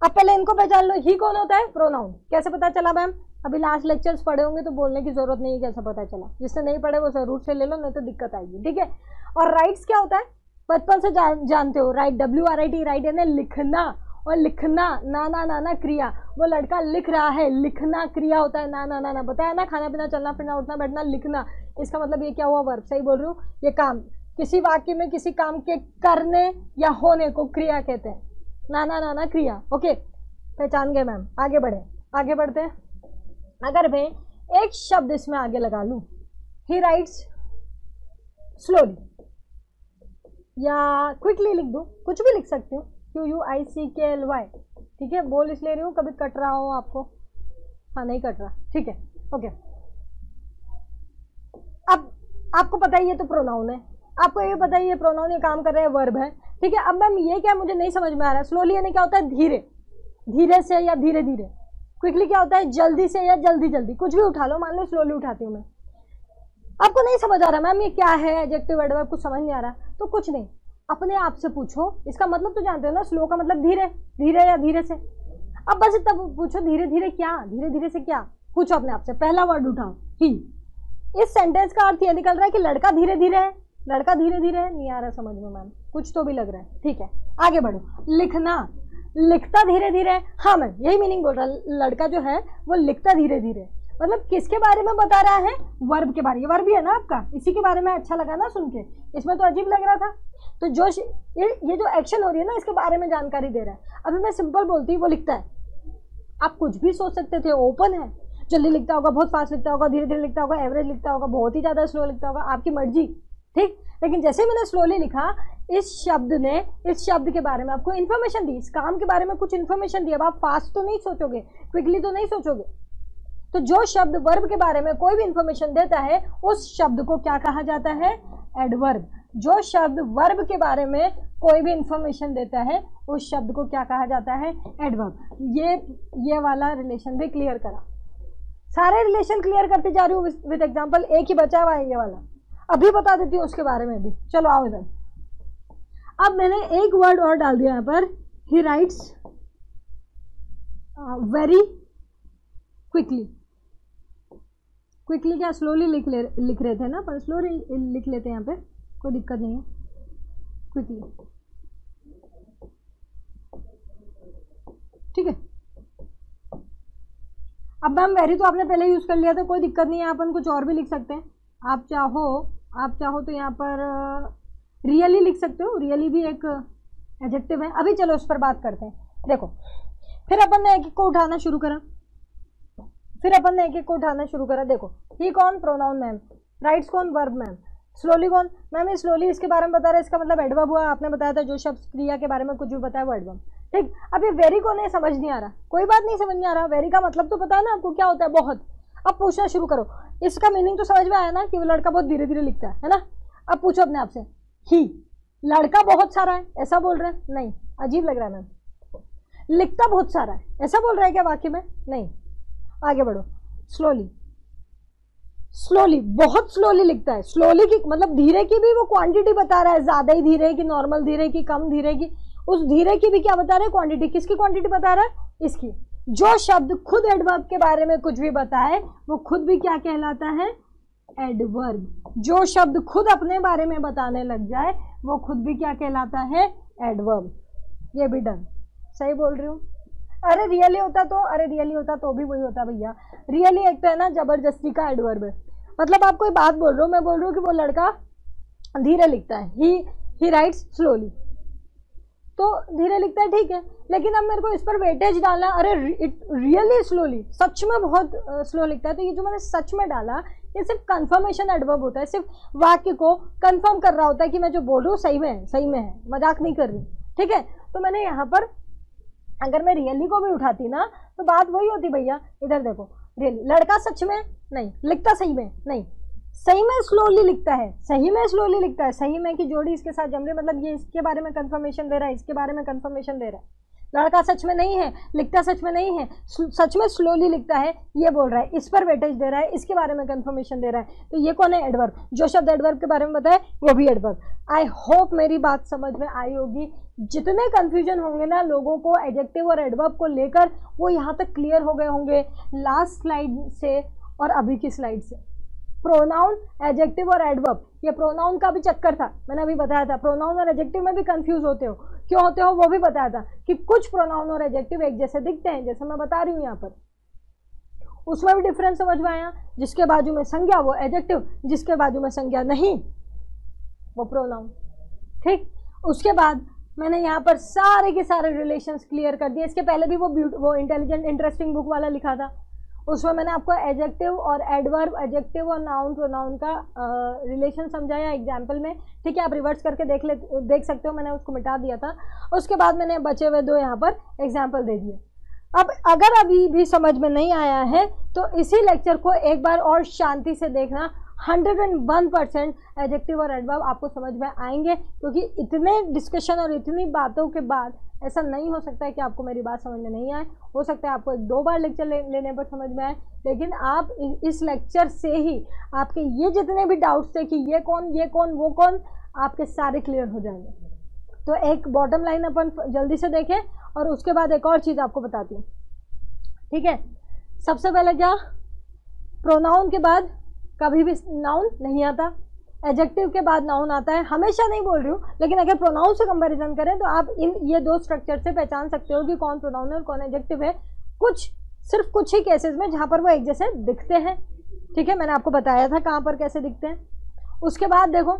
अब पहले इनको पहचान लो, ही कौन होता है? प्रोनाउन। कैसे पता चला मैम? अभी लास्ट लेक्चर्स पढ़े होंगे तो बोलने की जरूरत नहीं है कैसे पता चला, जिसने नहीं पढ़े वो जरूर से ले लो, नहीं तो दिक्कत आएगी, ठीक है। और राइट्स क्या होता है? बचपन से जानते हो, राइट, WRIT, राइट यानी लिखना, और लिखना ना ना ना ना क्रिया, वो लड़का लिख रहा है, लिखना क्रिया होता है, ना ना ना ना बताया ना, खाना पीना चलना फिरना उठना बैठना लिखना, इसका मतलब ये क्या हुआ? वर्ब। सही बोल रही हूँ? ये काम, किसी वाक्य में किसी काम के करने या होने को क्रिया कहते हैं, ना ना ना ना क्रिया। ओके, पहचान गए मैम? आगे बढ़े, आगे बढ़ते हैं। अगर मैं एक शब्द इसमें आगे लगा लूं, ही राइट्स स्लोली या क्विकली लिख दूं, कुछ भी लिख सकती हूँ, QUICKLY, ठीक है। बोल इसलिए रही हूँ कभी कट रहा हो आपको, हाँ नहीं कट रहा, ठीक है, ओके। अब आपको पता ही है तो प्रोनाउन है, आपको ये पता ही है प्रोनाउन, ये काम कर रहा है, वर्ब है, ठीक है। अब मैम ये क्या मुझे नहीं समझ में आ रहा है? स्लोली यानी क्या होता है? धीरे, धीरे से या धीरे धीरे। क्विकली क्या होता है? जल्दी से या जल्दी जल्दी, कुछ भी उठा लो, मान लो स्लोली उठाती हूँ मैं। आपको नहीं समझ आ रहा मैम ये क्या है एडजेक्टिव एडवर्ब, कुछ समझ नहीं आ रहा, तो कुछ नहीं, अपने आप से पूछो, इसका मतलब तो जानते हो ना, स्लो का मतलब धीरे, धीरे या धीरे से। अब बस इतना पूछो, धीरे धीरे क्या? धीरे धीरे से क्या? पूछो अपने आप से, पहला वर्ड उठाओ, ही। इस सेंटेंस का अर्थ ये निकल रहा है कि लड़का धीरे धीरे है, लड़का धीरे धीरे है, नहीं आ रहा समझ में मैम? कुछ तो भी लग रहा है, ठीक है, आगे बढ़ो। लिखना, लिखता धीरे धीरे, हाँ मैम यही मीनिंग बोल रहा, लड़का जो है वो लिखता धीरे धीरे, मतलब किसके बारे में बता रहा है? वर्ब के बारे में। ये वर्ब ही है ना आपका, इसी के बारे में अच्छा लगा ना सुन के, इसमें तो अजीब लग रहा था। तो जो ये जो एक्शन हो रही है ना, इसके बारे में जानकारी दे रहा है। अभी मैं सिंपल बोलती हूँ, वो लिखता है, आप कुछ भी सोच सकते थे, ओपन है, जल्दी लिखता होगा, बहुत फास्ट लिखता होगा, धीरे धीरे लिखता होगा, एवरेज लिखता होगा, बहुत ही ज्यादा स्लो लिखता होगा, आपकी मर्जी, ठीक। लेकिन जैसे मैंने स्लोली लिखा, इस शब्द ने इस शब्द के बारे में आपको इन्फॉर्मेशन दी, इस काम के बारे में कुछ इन्फॉर्मेशन दी। अब आप फास्ट तो नहीं सोचोगे, क्विकली तो नहीं सोचोगे। तो जो शब्द वर्ब के बारे में कोई भी इंफॉर्मेशन देता है उस शब्द को क्या कहा जाता है? एडवर्ब। जो शब्द वर्ब के बारे में कोई भी इंफॉर्मेशन देता है उस शब्द को क्या कहा जाता है? एडवर्ब। ये वाला रिलेशन भी क्लियर करा, सारे रिलेशन क्लियर करते जा रही हूँ विद एग्जांपल। एक ही बचा हुआ है ये वाला, अभी बता देती हूँ उसके बारे में भी। चलो आओ इधर। अब मैंने एक वर्ड और डाल दिया यहाँ पर, ही राइट्स वेरी क्विकली। क्विकली क्या स्लोली लिख रहे थे ना, पर स्लोली लिख लेते हैं यहाँ पे, कोई दिक्कत नहीं है। क्विकली, ठीक है। अब मैम वेरी तो आपने पहले यूज कर लिया था, कोई दिक्कत नहीं है, अपन कुछ और भी लिख सकते हैं। आप चाहो तो यहाँ पर रियली लिख सकते हो, रियली भी एक एडजेक्टिव है। अभी चलो उस पर बात करते हैं। देखो, फिर अपन ने एक एक को उठाना शुरू करा, देखो ही कौन? Pronoun ma'am. राइट्स कौन? Verb ma'am. स्लोली कौन? मैम ये स्लोली इसके बारे में बता रहा है, इसका मतलब एडवर्ब हुआ। आपने बताया था जो शब्द क्रिया के बारे में कुछ भी बताया वो एडवर्ब, ठीक। अब ये वेरी को नहीं समझ नहीं आ रहा, कोई बात नहीं, समझ नहीं आ रहा। वेरी का मतलब तो पता है ना आपको क्या होता है? बहुत। अब पूछना शुरू करो, इसका मीनिंग तो समझ में आया ना कि वो लड़का बहुत धीरे धीरे लिखता है ना। अब पूछो अपने आप से, ही लड़का बहुत सारा है ऐसा बोल रहे हैं? नहीं, अजीब लग रहा है मैम। लिखता बहुत सारा है ऐसा बोल रहा है क्या वाक्य में? नहीं। आगे बढ़ो। स्लोली बहुत स्लोली लिखता है। स्लोली की मतलब धीरे की भी वो क्वांटिटी बता रहा है, ज्यादा ही धीरे की, नॉर्मल धीरे की, कम धीरे की। उस धीरे की भी क्या बता रहा है? क्वांटिटी। किसकी क्वांटिटी बता रहा है? इसकी। जो शब्द खुद एडवर्ब के बारे में कुछ भी बताए वो खुद भी क्या कहलाता है? एडवर्ब। जो शब्द खुद अपने बारे में बताने लग जाए वो खुद भी क्या कहलाता है? एडवर्ब। ये भी डन, सही बोल रही हूँ। अरे रियली होता तो भी वही होता भैया। रियली एक तो है ना जबरदस्ती का एडवर्ब है। मतलब आप कोई बात बोल रहे हो, मैं बोल रही हूँ कि वो लड़का धीरे लिखता है, ही राइट्स स्लोली, तो धीरे लिखता है, ठीक है। लेकिन अब मेरे को इस पर वेटेज डालना, अरे रियली स्लोली, सच में बहुत स्लो लिखता है। तो ये जो मैंने सच में डाला ये सिर्फ कंफर्मेशन एडवर्ब होता है, सिर्फ वाक्य को कंफर्म कर रहा होता है कि मैं जो बोल रही हूँ सही में है, मजाक नहीं कर रही, ठीक है। तो मैंने यहाँ पर अगर मैं रियली को भी उठाती ना तो बात वही होती भैया। इधर देखो, रियली लड़का सच में नहीं लिखता, सही में नहीं, सही में स्लोली लिखता है, सही में स्लोली लिखता है, सही में की जोड़ी इसके साथ जम रही, मतलब ये इसके बारे में कंफर्मेशन दे रहा है, इसके बारे में कंफर्मेशन दे रहा है। लड़का सच में नहीं है, लिखता सच में नहीं है, सच में स्लोली लिखता है, ये बोल रहा है, इस पर वेटेज दे रहा है, इसके बारे में कंफर्मेशन दे रहा है। तो ये कौन है? एडवर्ब। जो शब्द एडवर्ब के बारे में बताए वो भी एडवर्ब। आई होप मेरी बात समझ में आई होगी। जितने कंफ्यूजन होंगे ना लोगों को एडजेक्टिव और एडवर्ब को लेकर, वो यहाँ तक क्लियर हो गए होंगे लास्ट स्लाइड से और अभी की स्लाइड से। प्रोनाउन, एडजेक्टिव और एडवर्ब, ये प्रोनाउन का भी चक्कर था, मैंने अभी बताया था। प्रोनाउन और एडजेक्टिव में भी कंफ्यूज होते हो, क्यों होते हो वो भी बताया था कि कुछ प्रोनाउन और एडजेक्टिव एक जैसे दिखते हैं, जैसे मैं बता रही हूँ यहाँ पर। उसमें भी डिफरेंस समझ में आया। जिसके बाजू में संज्ञा वो एडजेक्टिव, जिसके बाजू में संज्ञा नहीं वो प्रोनाउन, ठीक। उसके बाद मैंने यहाँ पर सारे के सारे रिलेशंस क्लियर कर दिए। इसके पहले भी वो इंटेलिजेंट इंटरेस्टिंग बुक वाला लिखा था, उसमें मैंने आपको एडजेक्टिव और एडवर्ब, एडजेक्टिव और नाउन प्रोनाउन का रिलेशन समझाया एग्जाम्पल में, ठीक है। आप रिवर्स करके देख सकते हो, मैंने उसको मिटा दिया था। उसके बाद मैंने बचे हुए दो यहाँ पर एग्जाम्पल दे दिए। अब अगर अभी भी समझ में नहीं आया है तो इसी लेक्चर को एक बार और शांति से देखना, 101% एडजेक्टिव और एडवर्ब आपको समझ में आएंगे, क्योंकि इतने डिस्कशन और इतनी बातों के बाद ऐसा नहीं हो सकता है कि आपको मेरी बात समझ में नहीं आए। हो सकता है आपको 1-2 बार लेक्चर लेने पर समझ में आए, लेकिन आप इस लेक्चर से ही आपके ये जितने भी डाउट्स थे कि ये कौन वो कौन, आपके सारे क्लियर हो जाएंगे। तो एक बॉटम लाइन अपन जल्दी से देखें और उसके बाद एक और चीज़ आपको बताती हूँ, ठीक है। सबसे पहले क्या, प्रोनाउन के बाद कभी भी नाउन नहीं आता, एडजेक्टिव के बाद नाउन आता है। हमेशा नहीं बोल रही हूँ, लेकिन अगर प्रोनाउन से कंपैरिजन करें तो आप ये दो स्ट्रक्चर से पहचान सकते हो कि कौन प्रोनाउन है और कौन एडजेक्टिव है। सिर्फ कुछ ही केसेस में जहाँ पर वो एक जैसे दिखते हैं, ठीक है। मैंने आपको बताया था कहाँ पर कैसे दिखते हैं। उसके बाद देखो,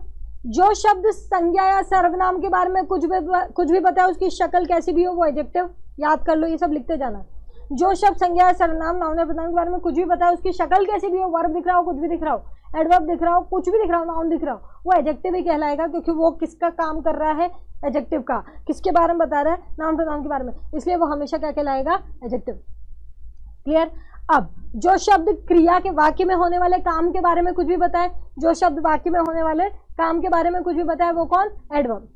जो शब्द संज्ञा या सर्वनाम के बारे में कुछ भी बताया, उसकी शक्ल कैसी भी हो वो एडजेक्टिव, याद कर लो, ये सब लिखते जाना। जो शब्द संज्ञा सर्वनाम नाउन या प्रधान के बारे में कुछ भी बताए, उसकी शक्ल कैसी भी हो, वर्ब दिख रहा हो, कुछ भी दिख रहा हो, एडवर्ब दिख रहा हो, कुछ भी दिख रहा हो, नाउन दिख रहा हो, वो एडजेक्टिव ही कहलाएगा, क्योंकि वो किसका काम कर रहा है, एडजेक्टिव का। किसके बारे में बता रहा है, नाउन प्रनाउन के बारे में, इसलिए वो हमेशा क्या कहलाएगा, एडजेक्टिव। क्लियर। अब जो शब्द क्रिया के वाक्य में होने वाले काम के बारे में कुछ भी बताए, जो शब्द वाक्य में होने वाले काम के बारे में कुछ भी बताए, वो कौन, एडवर्ब।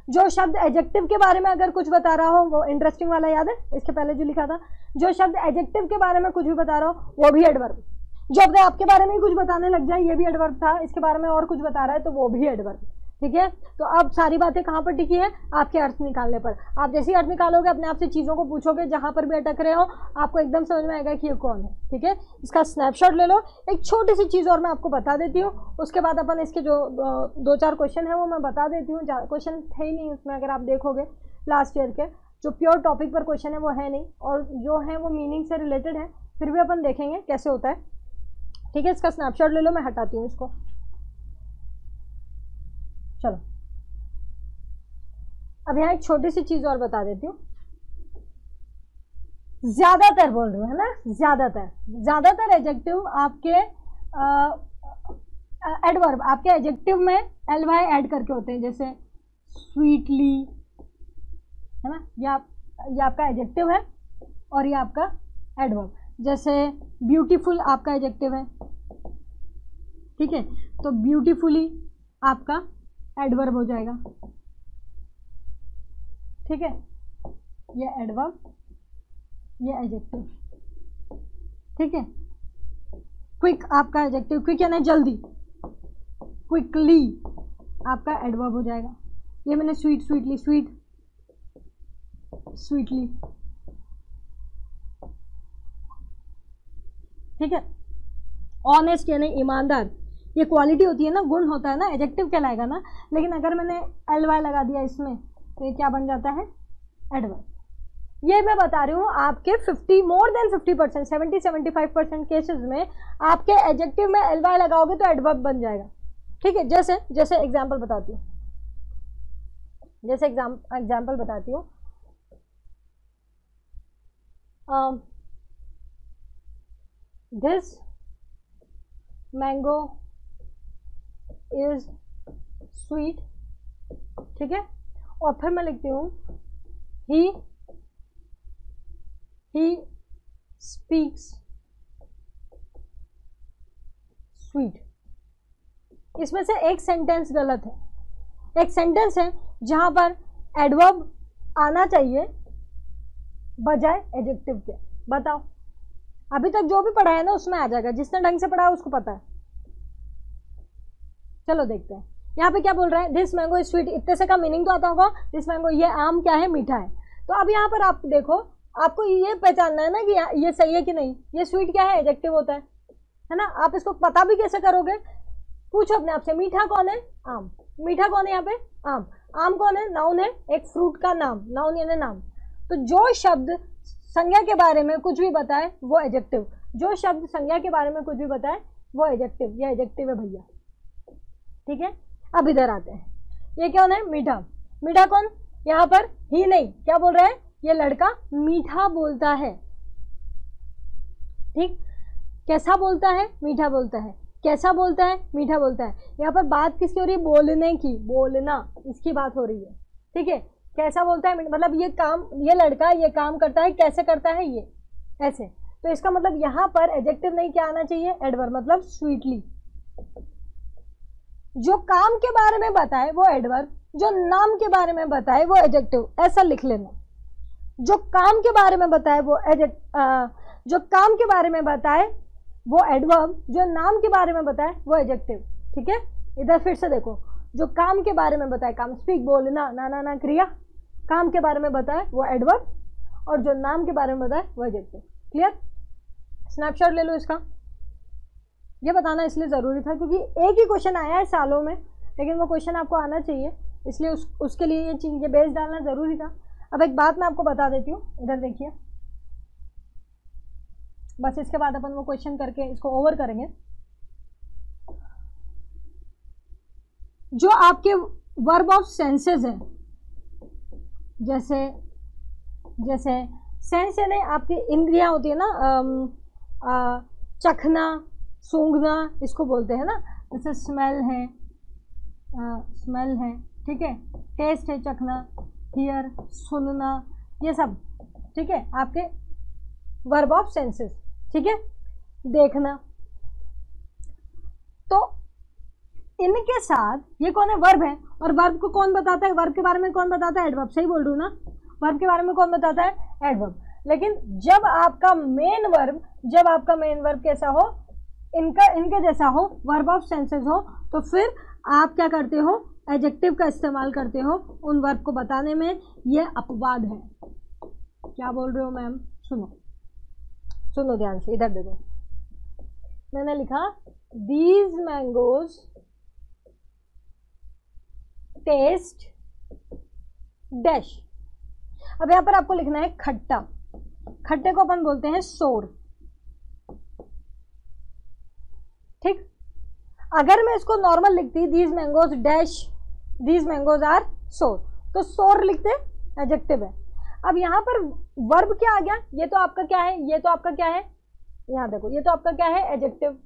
जो शब्द एडजेक्टिव के बारे में अगर कुछ बता रहा हो, वो इंटरेस्टिंग वाला याद है, इसके पहले जो लिखा था, जो शब्द एडजेक्टिव के बारे में कुछ भी बता रहा हो वो भी एडवर्ब। जो अपने आपके बारे में ही कुछ बताने लग जाए, ये भी एडवर्ब था, इसके बारे में और कुछ बता रहा है तो वो भी एडवर्ब। ठीक है, तो अब सारी बातें कहाँ पर टिकी है, आपके अर्थ निकालने पर। आप जैसे ही अर्थ निकालोगे, अपने आप से चीज़ों को पूछोगे, जहाँ पर भी अटक रहे हो आपको एकदम समझ में आएगा कि ये कौन है। ठीक है, इसका स्नैपशॉट ले लो। एक छोटी सी चीज़ और मैं आपको बता देती हूँ, उसके बाद अपन इसके जो 2-4 क्वेश्चन है वो मैं बता देती हूँ। क्वेश्चन थे ही नहीं उसमें, अगर आप देखोगे लास्ट ईयर के जो प्योर टॉपिक पर क्वेश्चन है वो है नहीं, और जो है वो मीनिंग से रिलेटेड है, फिर भी अपन देखेंगे कैसे होता है। ठीक है, इसका स्नैपशॉट ले लो, मैं हटाती हूँ इसको। चलो, अब यहाँ एक छोटी सी चीज और बता देती हूँ। ज्यादातर बोल रही हूँ, है ना, ज्यादातर एडजेक्टिव आपके एडवर्ब आपके एडजेक्टिव में ly ऐड करके होते हैं, जैसे स्वीटली, है ना, ये आपका एडजेक्टिव है और ये आपका एडवर्ब। जैसे ब्यूटीफुल आपका एडजेक्टिव है, ठीक है, तो ब्यूटीफुली आपका एडवर्ब हो जाएगा। ठीक है, ये एडवर्ब, ये एडजेक्टिव। ठीक है, क्विक आपका एडजेक्टिव, क्विक यानी जल्दी, क्विकली आपका एडवर्ब हो जाएगा। ये मैंने स्वीट, स्वीटली, स्वीट, स्वीटली। ठीक है, ऑनेस्ट यानी ईमानदार, ये क्वालिटी होती है ना, गुण होता है ना, एडजेक्टिव कहलाएगा ना। लेकिन अगर मैंने ly लगा दिया इसमें तो ये क्या बन जाता है, एडवर्ब। ये मैं बता रही हूँ आपके मोर देन 50%, 70-75% केसेस में आपके एडजेक्टिव में ly लगाओगे तो एडवर्ब बन जाएगा। ठीक है, जैसे एग्जाम्पल बताती हूँ, दिस मैंगो इज स्वीट। ठीक है, और फिर मैं लिखती हूँ ही स्पीक्स स्वीट। इसमें से एक सेंटेंस गलत है, एक सेंटेंस है जहां पर एडवर्ब आना चाहिए बजाय एडजेक्टिव के। बताओ, अभी तक जो भी पढ़ा है ना उसमें आ जाएगा, जिसने ढंग से पढ़ा है उसको पता है। चलो देखते हैं यहाँ पे क्या बोल रहा है, दिस मैंगो इज स्वीट। इतने से का मीनिंग तो आता होगा, दिस मैंगो, ये आम क्या है, मीठा है। तो अब यहाँ पर आप देखो, आपको ये पहचानना है ना कि ये सही है कि नहीं। ये स्वीट क्या है, एडजेक्टिव होता है ना। आप इसको पता भी कैसे करोगे, पूछो अपने आप से, मीठा कौन है, आम। मीठा कौन है यहाँ पे, आम। आम कौन है, नाउन है, एक फ्रूट का नाम, नाउन यानी नाम। तो जो शब्द संज्ञा के बारे में कुछ भी बताए वो एडजेक्टिव, जो शब्द संज्ञा के बारे में कुछ भी बताए वो एडजेक्टिव, ये एडजेक्टिव है भैया। ठीक है, अब इधर आते हैं, ये कौन है, मीठा। मीठा कौन, यहाँ पर ही नहीं, क्या बोल रहा है, ये लड़का मीठा बोलता है। ठीक, कैसा बोलता है, मीठा बोलता है। कैसा बोलता है, मीठा बोलता है। यहाँ पर बात किसकी हो रही है, बोलने की, बोलना, इसकी बात हो रही है। ठीक है, कैसा बोलता है मतलब ये काम, ये लड़का ये काम करता है, कैसे करता है, ये ऐसे। तो इसका मतलब यहाँ पर एडजेक्टिव नहीं, क्या आना चाहिए, एडवर्ब, मतलब स्वीटली। जो काम के बारे में बताए वो एडवर्ब, जो नाम के बारे में बताए वो एडजेक्टिव, ऐसा लिख लेना। जो काम के बारे में बताए वो जो काम के बारे में बताए वो एडवर्ब, जो नाम के बारे में बताए वो एडजेक्टिव। ठीक है, इधर फिर से देखो, जो काम के बारे में बताए, काम, स्पीक, बोलना, ना क्रिया, काम के बारे में बताए वो एडवर्ब, और जो नाम के बारे में बताए वो एडजेक्टिव। क्लियर, स्नैपशॉट ले लो इसका। ये बताना इसलिए ज़रूरी था क्योंकि एक ही क्वेश्चन आया है सालों में, लेकिन वो क्वेश्चन आपको आना चाहिए, इसलिए उसके लिए ये चीज़, ये बेस डालना ज़रूरी था। अब एक बात मैं आपको बता देती हूँ, इधर देखिए, बस इसके बाद अपन वो क्वेश्चन करके इसको ओवर करेंगे। जो आपके वर्ब ऑफ सेंसेस है, जैसे सेंस यानी आपकी इंद्रियां होती है ना, चखना, सूंघना, इसको बोलते हैं ना, जैसे स्मेल है, स्मेल है, ठीक है, टेस्ट है चखना, हियर सुनना, ये सब, ठीक है, आपके वर्ब ऑफ सेंसेस, ठीक है, देखना। तो इनके साथ ये कौन है, वर्ब है, और वर्ब को कौन बताता है, वर्ब के बारे में कौन बताता है, एडवर्ब, सही बोल रही हूँ ना, वर्ब के बारे में कौन बताता है, एडवर्ब। लेकिन जब आपका मेन वर्ब कैसा हो, इनके जैसा हो, वर्ब ऑफ सेंसेस हो, तो फिर आप क्या करते हो, एडजेक्टिव का इस्तेमाल करते हो उन वर्ब को बताने में। ये अपवाद है। क्या बोल रहे हो मैम, सुनो ध्यान से, इधर देखो, मैंने लिखा दीज मैंगोज टेस्ट डैश। अब यहां पर आपको लिखना है खट्टा, खट्टे को अपन बोलते हैं सोर, ठीक। अगर मैं इसको नॉर्मल लिखती, these mangoes dash, these mangoes are sour, तो सोर लिखते, एडजेक्टिव है। अब यहाँ पर वर्ब क्या आ गया, ये तो आपका क्या है, ये तो आपका क्या है, यहाँ देखो, ये तो आपका क्या है, एडजेक्टिव,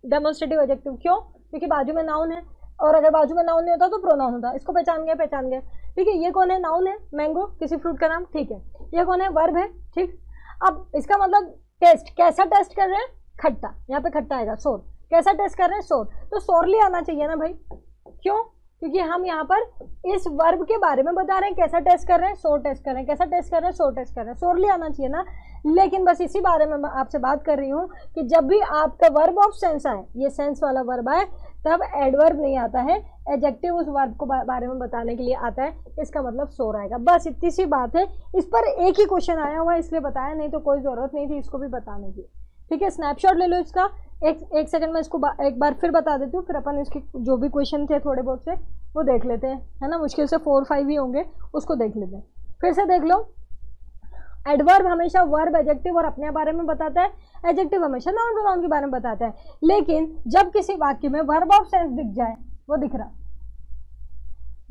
डेमोन्स्ट्रेटिव एडजेक्टिव। क्यों, क्योंकि बाजू में नाउन है, और अगर बाजू में नाउन नहीं होता तो प्रोनाउन होता। इसको पहचान गए, ठीक है। ये कौन है, नाउन है, मैंगो, किसी फ्रूट का नाम, ठीक है। ये कौन है, वर्ब है, ठीक। अब इसका मतलब टेस्ट, कैसा टेस्ट कर रहे हैं, खट्टा, यहाँ पे खट्टा आएगा, सोर, कैसा टेस्ट कर रहे हैं, सोर, तो सोरली आना चाहिए ना भाई। क्यों, क्योंकि हम यहाँ पर इस वर्ब के बारे में बता रहे हैं, कैसा टेस्ट कर रहे हैं, सोर टेस्ट कर रहे हैं, कैसा टेस्ट कर रहे हैं, सोर टेस्ट कर रहे हैं, सोरली आना चाहिए ना। लेकिन बस इसी बारे में मैं आपसे बात कर रही हूँ कि जब भी आपका वर्ब ऑफ सेंस आए, ये सेंस वाला वर्ब आए, तब एडवर्ब नहीं आता है, एडजेक्टिव उस वर्ब को बारे में बताने के लिए आता है, इसका मतलब सोर आएगा। बस इतनी सी बात है। इस पर एक ही क्वेश्चन आया हुआ है इसलिए बताया, नहीं तो कोई जरूरत नहीं थी इसको भी बताने की, ठीक है। स्नैपशॉट ले लो इसका, एक सेकंड में इसको एक बार फिर बता देती हूँ, फिर अपन इसके जो भी क्वेश्चन थे थोड़े बहुत से वो देख लेते हैं, है ना। मुश्किल से 4-5 ही होंगे, उसको देख लेते हैं। फिर से देख लो, एडवर्ब हमेशा वर्ब, एडजेक्टिव और अपने बारे में बताता है, एडजेक्टिव हमेशा नाउन प्रोनाउन के बारे में बताता है। लेकिन जब किसी वाक्य में वर्ब ऑफ सेंस दिख जाए, वो दिख रहा,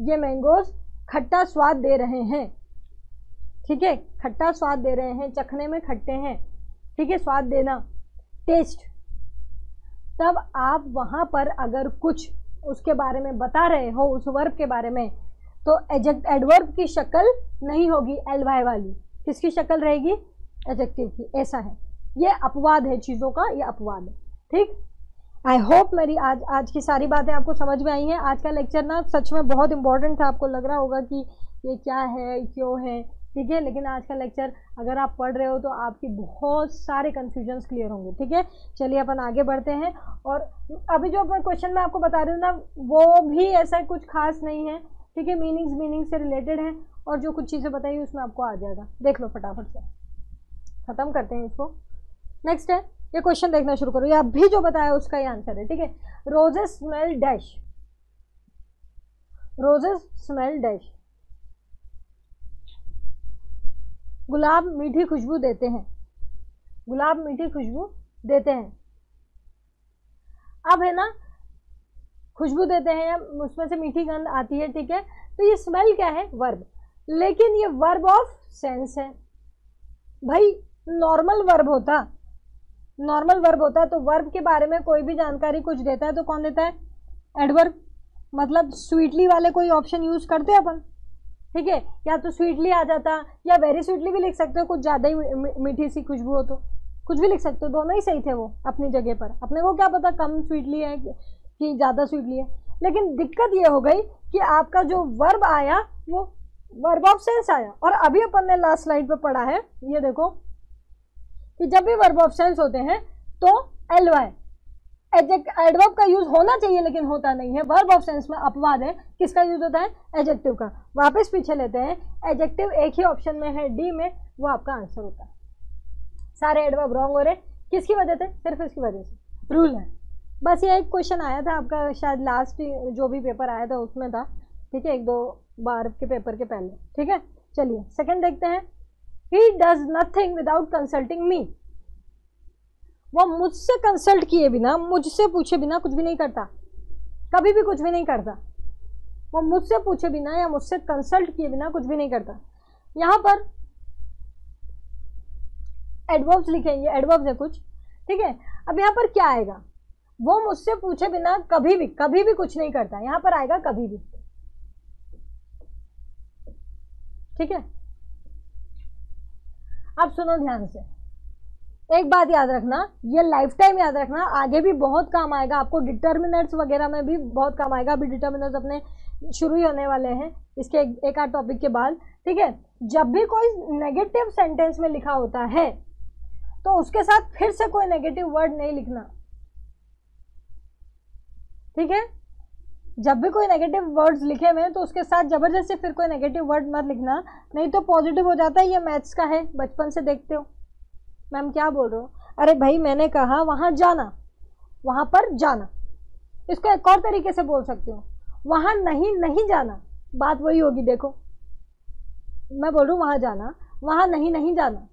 ये मैंगोज खट्टा स्वाद दे रहे हैं, ठीक है, खट्टा स्वाद दे रहे हैं, चखने में खट्टे हैं, ठीक है, स्वाद देना, टेस्ट। तब आप वहां पर अगर कुछ उसके बारे में बता रहे हो, उस वर्ब के बारे में, तो एडवर्ब की शक्ल नहीं होगी एलवाई वाली, किसकी शक्ल रहेगी, एडजेक्टिव की। ऐसा है, ये अपवाद है चीज़ों का, ये अपवाद है, ठीक। आई होप मेरी आज की सारी बातें आपको समझ में आई हैं। आज का लेक्चर ना सच में बहुत इंपॉर्टेंट था, आपको लग रहा होगा कि ये क्या है, क्यों है, ठीक है। लेकिन आज का लेक्चर अगर आप पढ़ रहे हो तो आपकी बहुत सारे कन्फ्यूजन्स क्लियर होंगे, ठीक है। चलिए अपन आगे बढ़ते हैं। और अभी जो मैं क्वेश्चन में आपको बता रही हूँ ना, वो भी ऐसा कुछ खास नहीं है, ठीक है, मीनिंग से रिलेटेड है, और जो कुछ चीज़ें बताई उसमें आपको आ जाएगा। देख लो फटाफट से, खत्म करते हैं इसको। नेक्स्ट है, ये क्वेश्चन देखना शुरू करो, ये अभी जो बताया उसका ही आंसर है, ठीक है। Roses smell dash, roses smell dash, गुलाब मीठी खुशबू देते हैं, गुलाब मीठी खुशबू देते हैं। अब है ना, खुशबू देते हैं, उसमें से मीठी गंध आती है, ठीक है। तो ये स्मेल क्या है, वर्ब, लेकिन ये वर्ब ऑफ सेंस है भाई। नॉर्मल वर्ब होता तो वर्ब के बारे में कोई भी जानकारी कुछ देता है तो कौन देता है, एडवर्ब। मतलब स्वीटली वाले कोई ऑप्शन यूज करते अपन, ठीक है, या तो स्वीटली आ जाता, या वेरी स्वीटली भी लिख सकते हो, कुछ ज़्यादा ही मीठी सी खुशबू हो तो कुछ भी लिख सकते हो, दोनों ही सही थे वो अपनी जगह पर। अपने को क्या पता कम स्वीटली है कि ज़्यादा स्वीटली है। लेकिन दिक्कत ये हो गई कि आपका जो वर्ब आया वो वर्ब ऑफ सेंस आया। और अभी अपन ने लास्ट स्लाइड पे पढ़ा है, ये देखो, कि जब भी वर्ब ऑफ सेंस होते हैं तो एलवाई, एडवर्ब का यूज होना चाहिए लेकिन होता नहीं है। वर्ब ऑफ सेंस में अपवाद है, किसका यूज होता है, एडजेक्टिव का। वापस पीछे लेते हैं, एडजेक्टिव एक ही ऑप्शन में है, डी में, वो आपका आंसर होता है। सारे एडवर्ब रॉन्ग हो रहे, किसकी वजह से, सिर्फ इसकी वजह से, रूल है। बस ये एक क्वेश्चन आया था आपका, शायद लास्ट जो भी पेपर आया था उसमें था, ठीक है, 1-2 बार के पेपर के पहले, ठीक है। चलिए सेकंड देखते हैं, he does nothing without consulting me, वो मुझसे कंसल्ट किए बिना, मुझसे पूछे बिना कुछ भी नहीं करता, कभी भी कुछ भी नहीं करता। वो मुझसे पूछे बिना या मुझसे कंसल्ट किए बिना कुछ भी नहीं करता। यहाँ पर एडवर्ब्स लिखेंगे, एडवर्ब्स है कुछ, ठीक है। अब यहाँ पर क्या आएगा, वो मुझसे पूछे बिना कभी भी कुछ नहीं करता, यहाँ पर आएगा कभी भी, ठीक है। अब सुनो ध्यान से, एक बात याद रखना, ये लाइफ टाइम याद रखना, आगे भी बहुत काम आएगा आपको, डिटर्मिनर्स वगैरह में भी बहुत काम आएगा। अभी डिटर्मिनर्स अपने शुरू ही होने वाले हैं इसके एक आध टॉपिक के बाद, ठीक है। जब भी कोई नेगेटिव सेंटेंस में लिखा होता है तो उसके साथ फिर से कोई नेगेटिव वर्ड नहीं लिखना, ठीक है। जब भी कोई नेगेटिव वर्ड्स लिखे हुए हैं तो उसके साथ जबरदस्ती फिर कोई नेगेटिव वर्ड मत लिखना, नहीं तो पॉजिटिव हो जाता है। ये मैथ्स का है, बचपन से देखते हो। मैम क्या बोल रहे हो, अरे भाई मैंने कहा वहां जाना, वहां पर जाना। इसको एक और तरीके से बोल सकते हो, वहां नहीं जाना, बात वही होगी। देखो मैं बोल रहा हूँ वहां जाना, वहां नहीं जाना,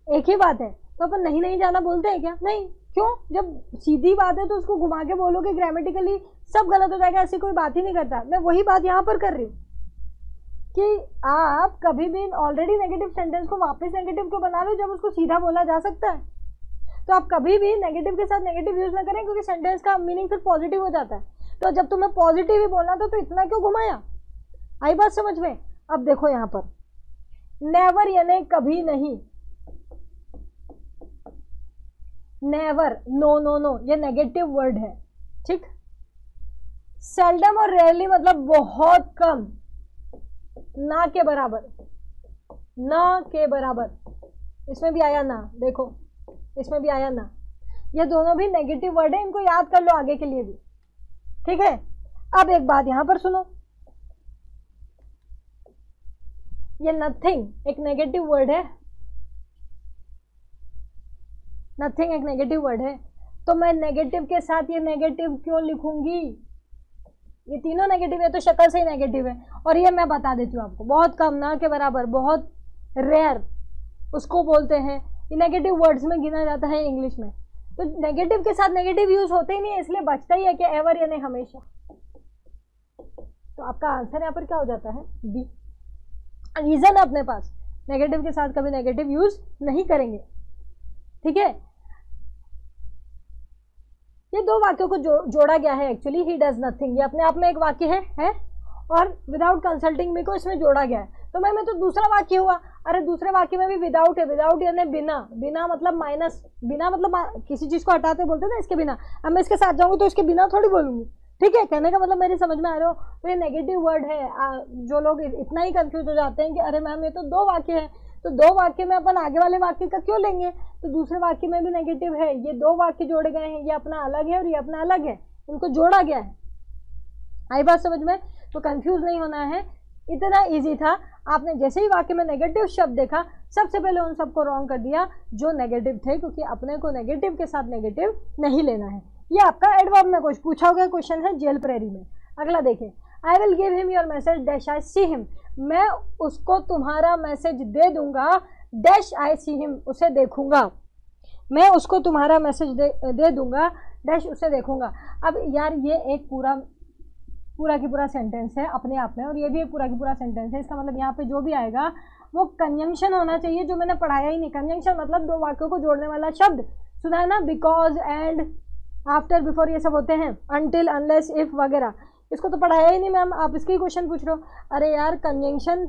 एक ही बात है। तो अपन नहीं जाना बोलते हैं क्या? नहीं। क्यों? जब सीधी बात है तो उसको घुमा के बोलोगे, ग्रामेटिकली सब गलत हो जाएगा, ऐसी कोई बात ही नहीं करता। मैं वही बात यहाँ पर कर रही हूँ कि आप कभी भी ऑलरेडी नेगेटिव सेंटेंस को वापस नेगेटिव क्यों बना लो जब उसको सीधा बोला जा सकता है। तो आप कभी भी नेगेटिव के साथ नेगेटिव यूज ना करें, क्योंकि सेंटेंस का मीनिंग फिर पॉजिटिव हो जाता है। तो जब तुम्हें पॉजिटिव ही बोलना था तो इतना क्यों घुमाया? आई बात समझ में? अब देखो यहाँ पर नेवर यानी कभी नहीं, नेवर, नो, ये नेगेटिव वर्ड है, ठीक। सेल्डम और रेयरली मतलब बहुत कम, ना के बराबर, ना के बराबर। इसमें भी आया ना, देखो इसमें भी आया ना। ये दोनों भी नेगेटिव वर्ड है, इनको याद कर लो आगे के लिए भी, ठीक है। अब एक बात यहां पर सुनो, ये नथिंग एक नेगेटिव वर्ड है, नथिंग एक नेगेटिव वर्ड है। तो मैं नेगेटिव के साथ ये नेगेटिव क्यों लिखूंगी? ये तीनों नेगेटिव है तो शक्ल से ही नेगेटिव है। और ये मैं बता देती हूँ आपको, बहुत कम, ना के बराबर, बहुत रेयर उसको बोलते हैं। ये नेगेटिव वर्ड्स में गिना जाता है इंग्लिश में। तो नेगेटिव के साथ नेगेटिव यूज होते ही नहीं है, इसलिए बचता ही है कि एवर यानी हमेशा। तो आपका आंसर यहाँ पर क्या हो जाता है? बी। रीजन है अपने पास, नेगेटिव के साथ कभी नेगेटिव यूज नहीं करेंगे, ठीक है। ये दो वाक्यों को जोड़ा गया है एक्चुअली, ही डज नथिंग, ये अपने आप में एक वाक्य है और विदाउट कंसल्टिंग मी को इसमें जोड़ा गया है। तो मैं तो दूसरा वाक्य हुआ। अरे दूसरे वाक्य में भी विदाउट है, विदाउट यानी बिना, बिना मतलब माइनस, बिना मतलब किसी चीज को हटाते बोलते हैं ना, इसके बिना। अब मैं इसके साथ जाऊंगी तो इसके बिना थोड़ी बोलूंगी, ठीक है। कहने का मतलब मेरी समझ में आ रहे हो? तो ये नेगेटिव वर्ड है। जो लोग इतना ही कंफ्यूज हो जाते हैं कि अरे मैम ये तो दो वाक्य है, तो दो वाक्य में अपन आगे वाले वाक्य का क्यों लेंगे? तो दूसरे वाक्य में भी नेगेटिव है, ये दो वाक्य जोड़े गए हैं, ये अपना अलग है और ये अपना अलग है, इनको जोड़ा गया है। आई बात समझ में? तो कंफ्यूज नहीं होना है, इतना इजी था। आपने जैसे ही वाक्य में नेगेटिव शब्द देखा, सबसे पहले उन सबको रॉन्ग कर दिया जो नेगेटिव थे, क्योंकि अपने को नेगेटिव के साथ नेगेटिव नहीं लेना है। ये आपका एडवर्ब में कुछ पूछा गया क्वेश्चन है जेल प्रेरी में। अगला देखें, I will give him your message dash I see him, मैं उसको तुम्हारा मैसेज दे दूंगा डैश आई सी हिम, उसे देखूंगा। मैं उसको तुम्हारा मैसेज दे दूंगा डैश उसे देखूंगा। अब यार ये एक पूरा की पूरा सेंटेंस है अपने आप में, और ये भी एक पूरा की पूरा सेंटेंस है। इसका मतलब यहाँ पे जो भी आएगा वो कंजंक्शन होना चाहिए, जो मैंने पढ़ाया ही नहीं। कंजंक्शन मतलब दो वाक्यों को जोड़ने वाला शब्द, सुना है ना? बिकॉज, एंड, आफ्टर, बिफोर, ये सब होते हैं। अनटिल, अनलेस, इफ वगैरह, इसको तो पढ़ाया ही नहीं मैम, आप इसके ही क्वेश्चन पूछ रहे हो। अरे यार कंजंक्शन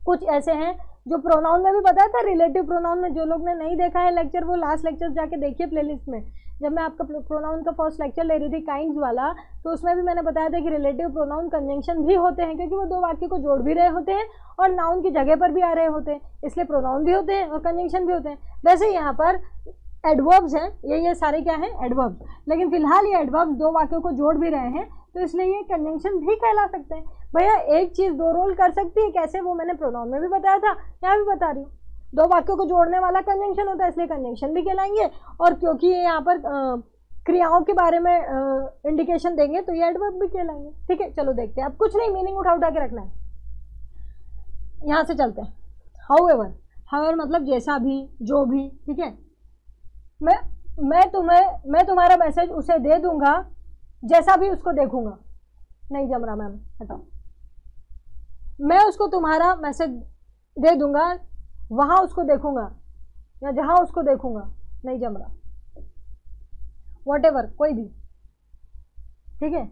कुछ ऐसे हैं जो प्रोनाउन में भी बताया था, रिलेटिव प्रोनाउन में। जो लोग ने नहीं देखा है लेक्चर, वो लास्ट लेक्चर जाके देखिए प्लेलिस्ट में। जब मैं आपका प्रोनाउन का फर्स्ट लेक्चर ले रही थी काइंड्स वाला, तो उसमें भी मैंने बताया था कि रिलेटिव प्रोनाउन कंजंक्शन भी होते हैं, क्योंकि वो दो वाक्य को जोड़ भी रहे होते हैं और नाउन की जगह पर भी आ रहे होते हैं, इसलिए प्रोनाउन भी होते हैं और कंजंक्शन भी होते हैं। वैसे यहाँ पर एडवर्ब्स हैं, ये सारे क्या हैं? एडवर्ब्स। लेकिन फिलहाल ये एडवर्ब्स दो वाक्यों को जोड़ भी रहे हैं, तो इसलिए ये कंजंक्शन भी कहला सकते हैं। भैया एक चीज दो रोल कर सकती है, कैसे? वो मैंने प्रोनाउन में भी बताया था, यहाँ भी बता रही हूँ। दो वाक्यों को जोड़ने वाला कंजंक्शन होता है, इसलिए कंजंक्शन भी कहलाएंगे। और क्योंकि ये यहाँ पर क्रियाओं के बारे में इंडिकेशन देंगे, तो ये एडवर्ब भी कहलाएंगे, ठीक है। चलो देखते हैं। अब कुछ नहीं, मीनिंग उठा के रखना है। यहाँ से चलते हैं। हाउएवर मतलब जैसा भी, जो भी, ठीक है। मैं तुम्हारा मैसेज उसे दे दूंगा, जैसा भी उसको देखूंगा। नहीं जम रहा मैम, हटाओ। मैं उसको तुम्हारा मैसेज दे दूंगा, वहां उसको देखूंगा, या जहां उसको देखूंगा, नहीं जम रहा। whatever, कोई भी, ठीक है,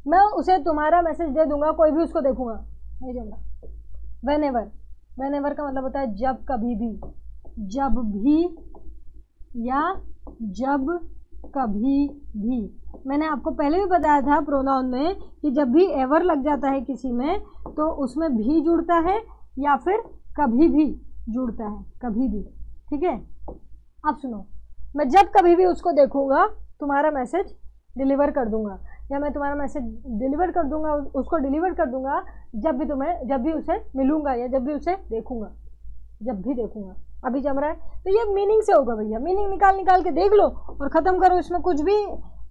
मैं उसे तुम्हारा मैसेज दे दूंगा, कोई भी उसको देखूंगा, नहीं जम रहा। whenever, whenever का मतलब होता है जब कभी भी, जब भी या जब कभी भी। मैंने आपको पहले भी बताया था प्रोनाउन में कि जब भी एवर लग जाता है किसी में तो उसमें भी जुड़ता है या फिर कभी भी जुड़ता है, कभी भी, ठीक है। अब सुनो, मैं जब कभी भी उसको देखूंगा तुम्हारा मैसेज डिलीवर कर दूंगा, या मैं तुम्हारा मैसेज डिलीवर कर दूंगा, उसको डिलीवर कर दूंगा जब भी उसे मिलूंगा या जब भी उसे देखूंगा, जब भी देखूंगा। अभी जम रहा है तो ये मीनिंग से होगा भैया, मीनिंग निकाल के देख लो और ख़त्म करो। इसमें कुछ भी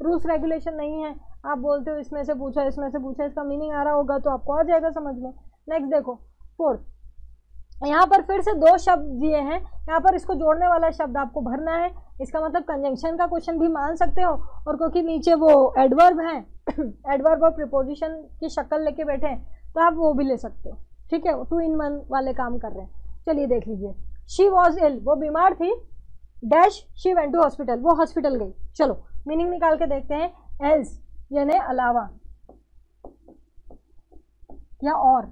रूल्स रेगुलेशन नहीं है। आप बोलते हो इसमें से पूछा, इसमें से पूछा, इसका मीनिंग आ रहा होगा तो आपको आ जाएगा समझ में। नेक्स्ट देखो, फोर्थ, यहाँ पर फिर से दो शब्द दिए हैं, यहाँ पर इसको जोड़ने वाला शब्द आपको भरना है। इसका मतलब कंजंक्शन का क्वेश्चन भी मान सकते हो, और क्योंकि नीचे वो एडवर्ब है एडवर्ब और प्रीपोजिशन की शक्ल लेके बैठे हैं तो आप वो भी ले सकते हो, ठीक है। 2 in 1 वाले काम कर रहे हैं। चलिए देख लीजिए, शी वॉज इल, वो बीमार थी, dash she went to hospital, वो हॉस्पिटल गई। चलो मीनिंग निकाल के देखते हैं। एल्स यानी अलावा या और,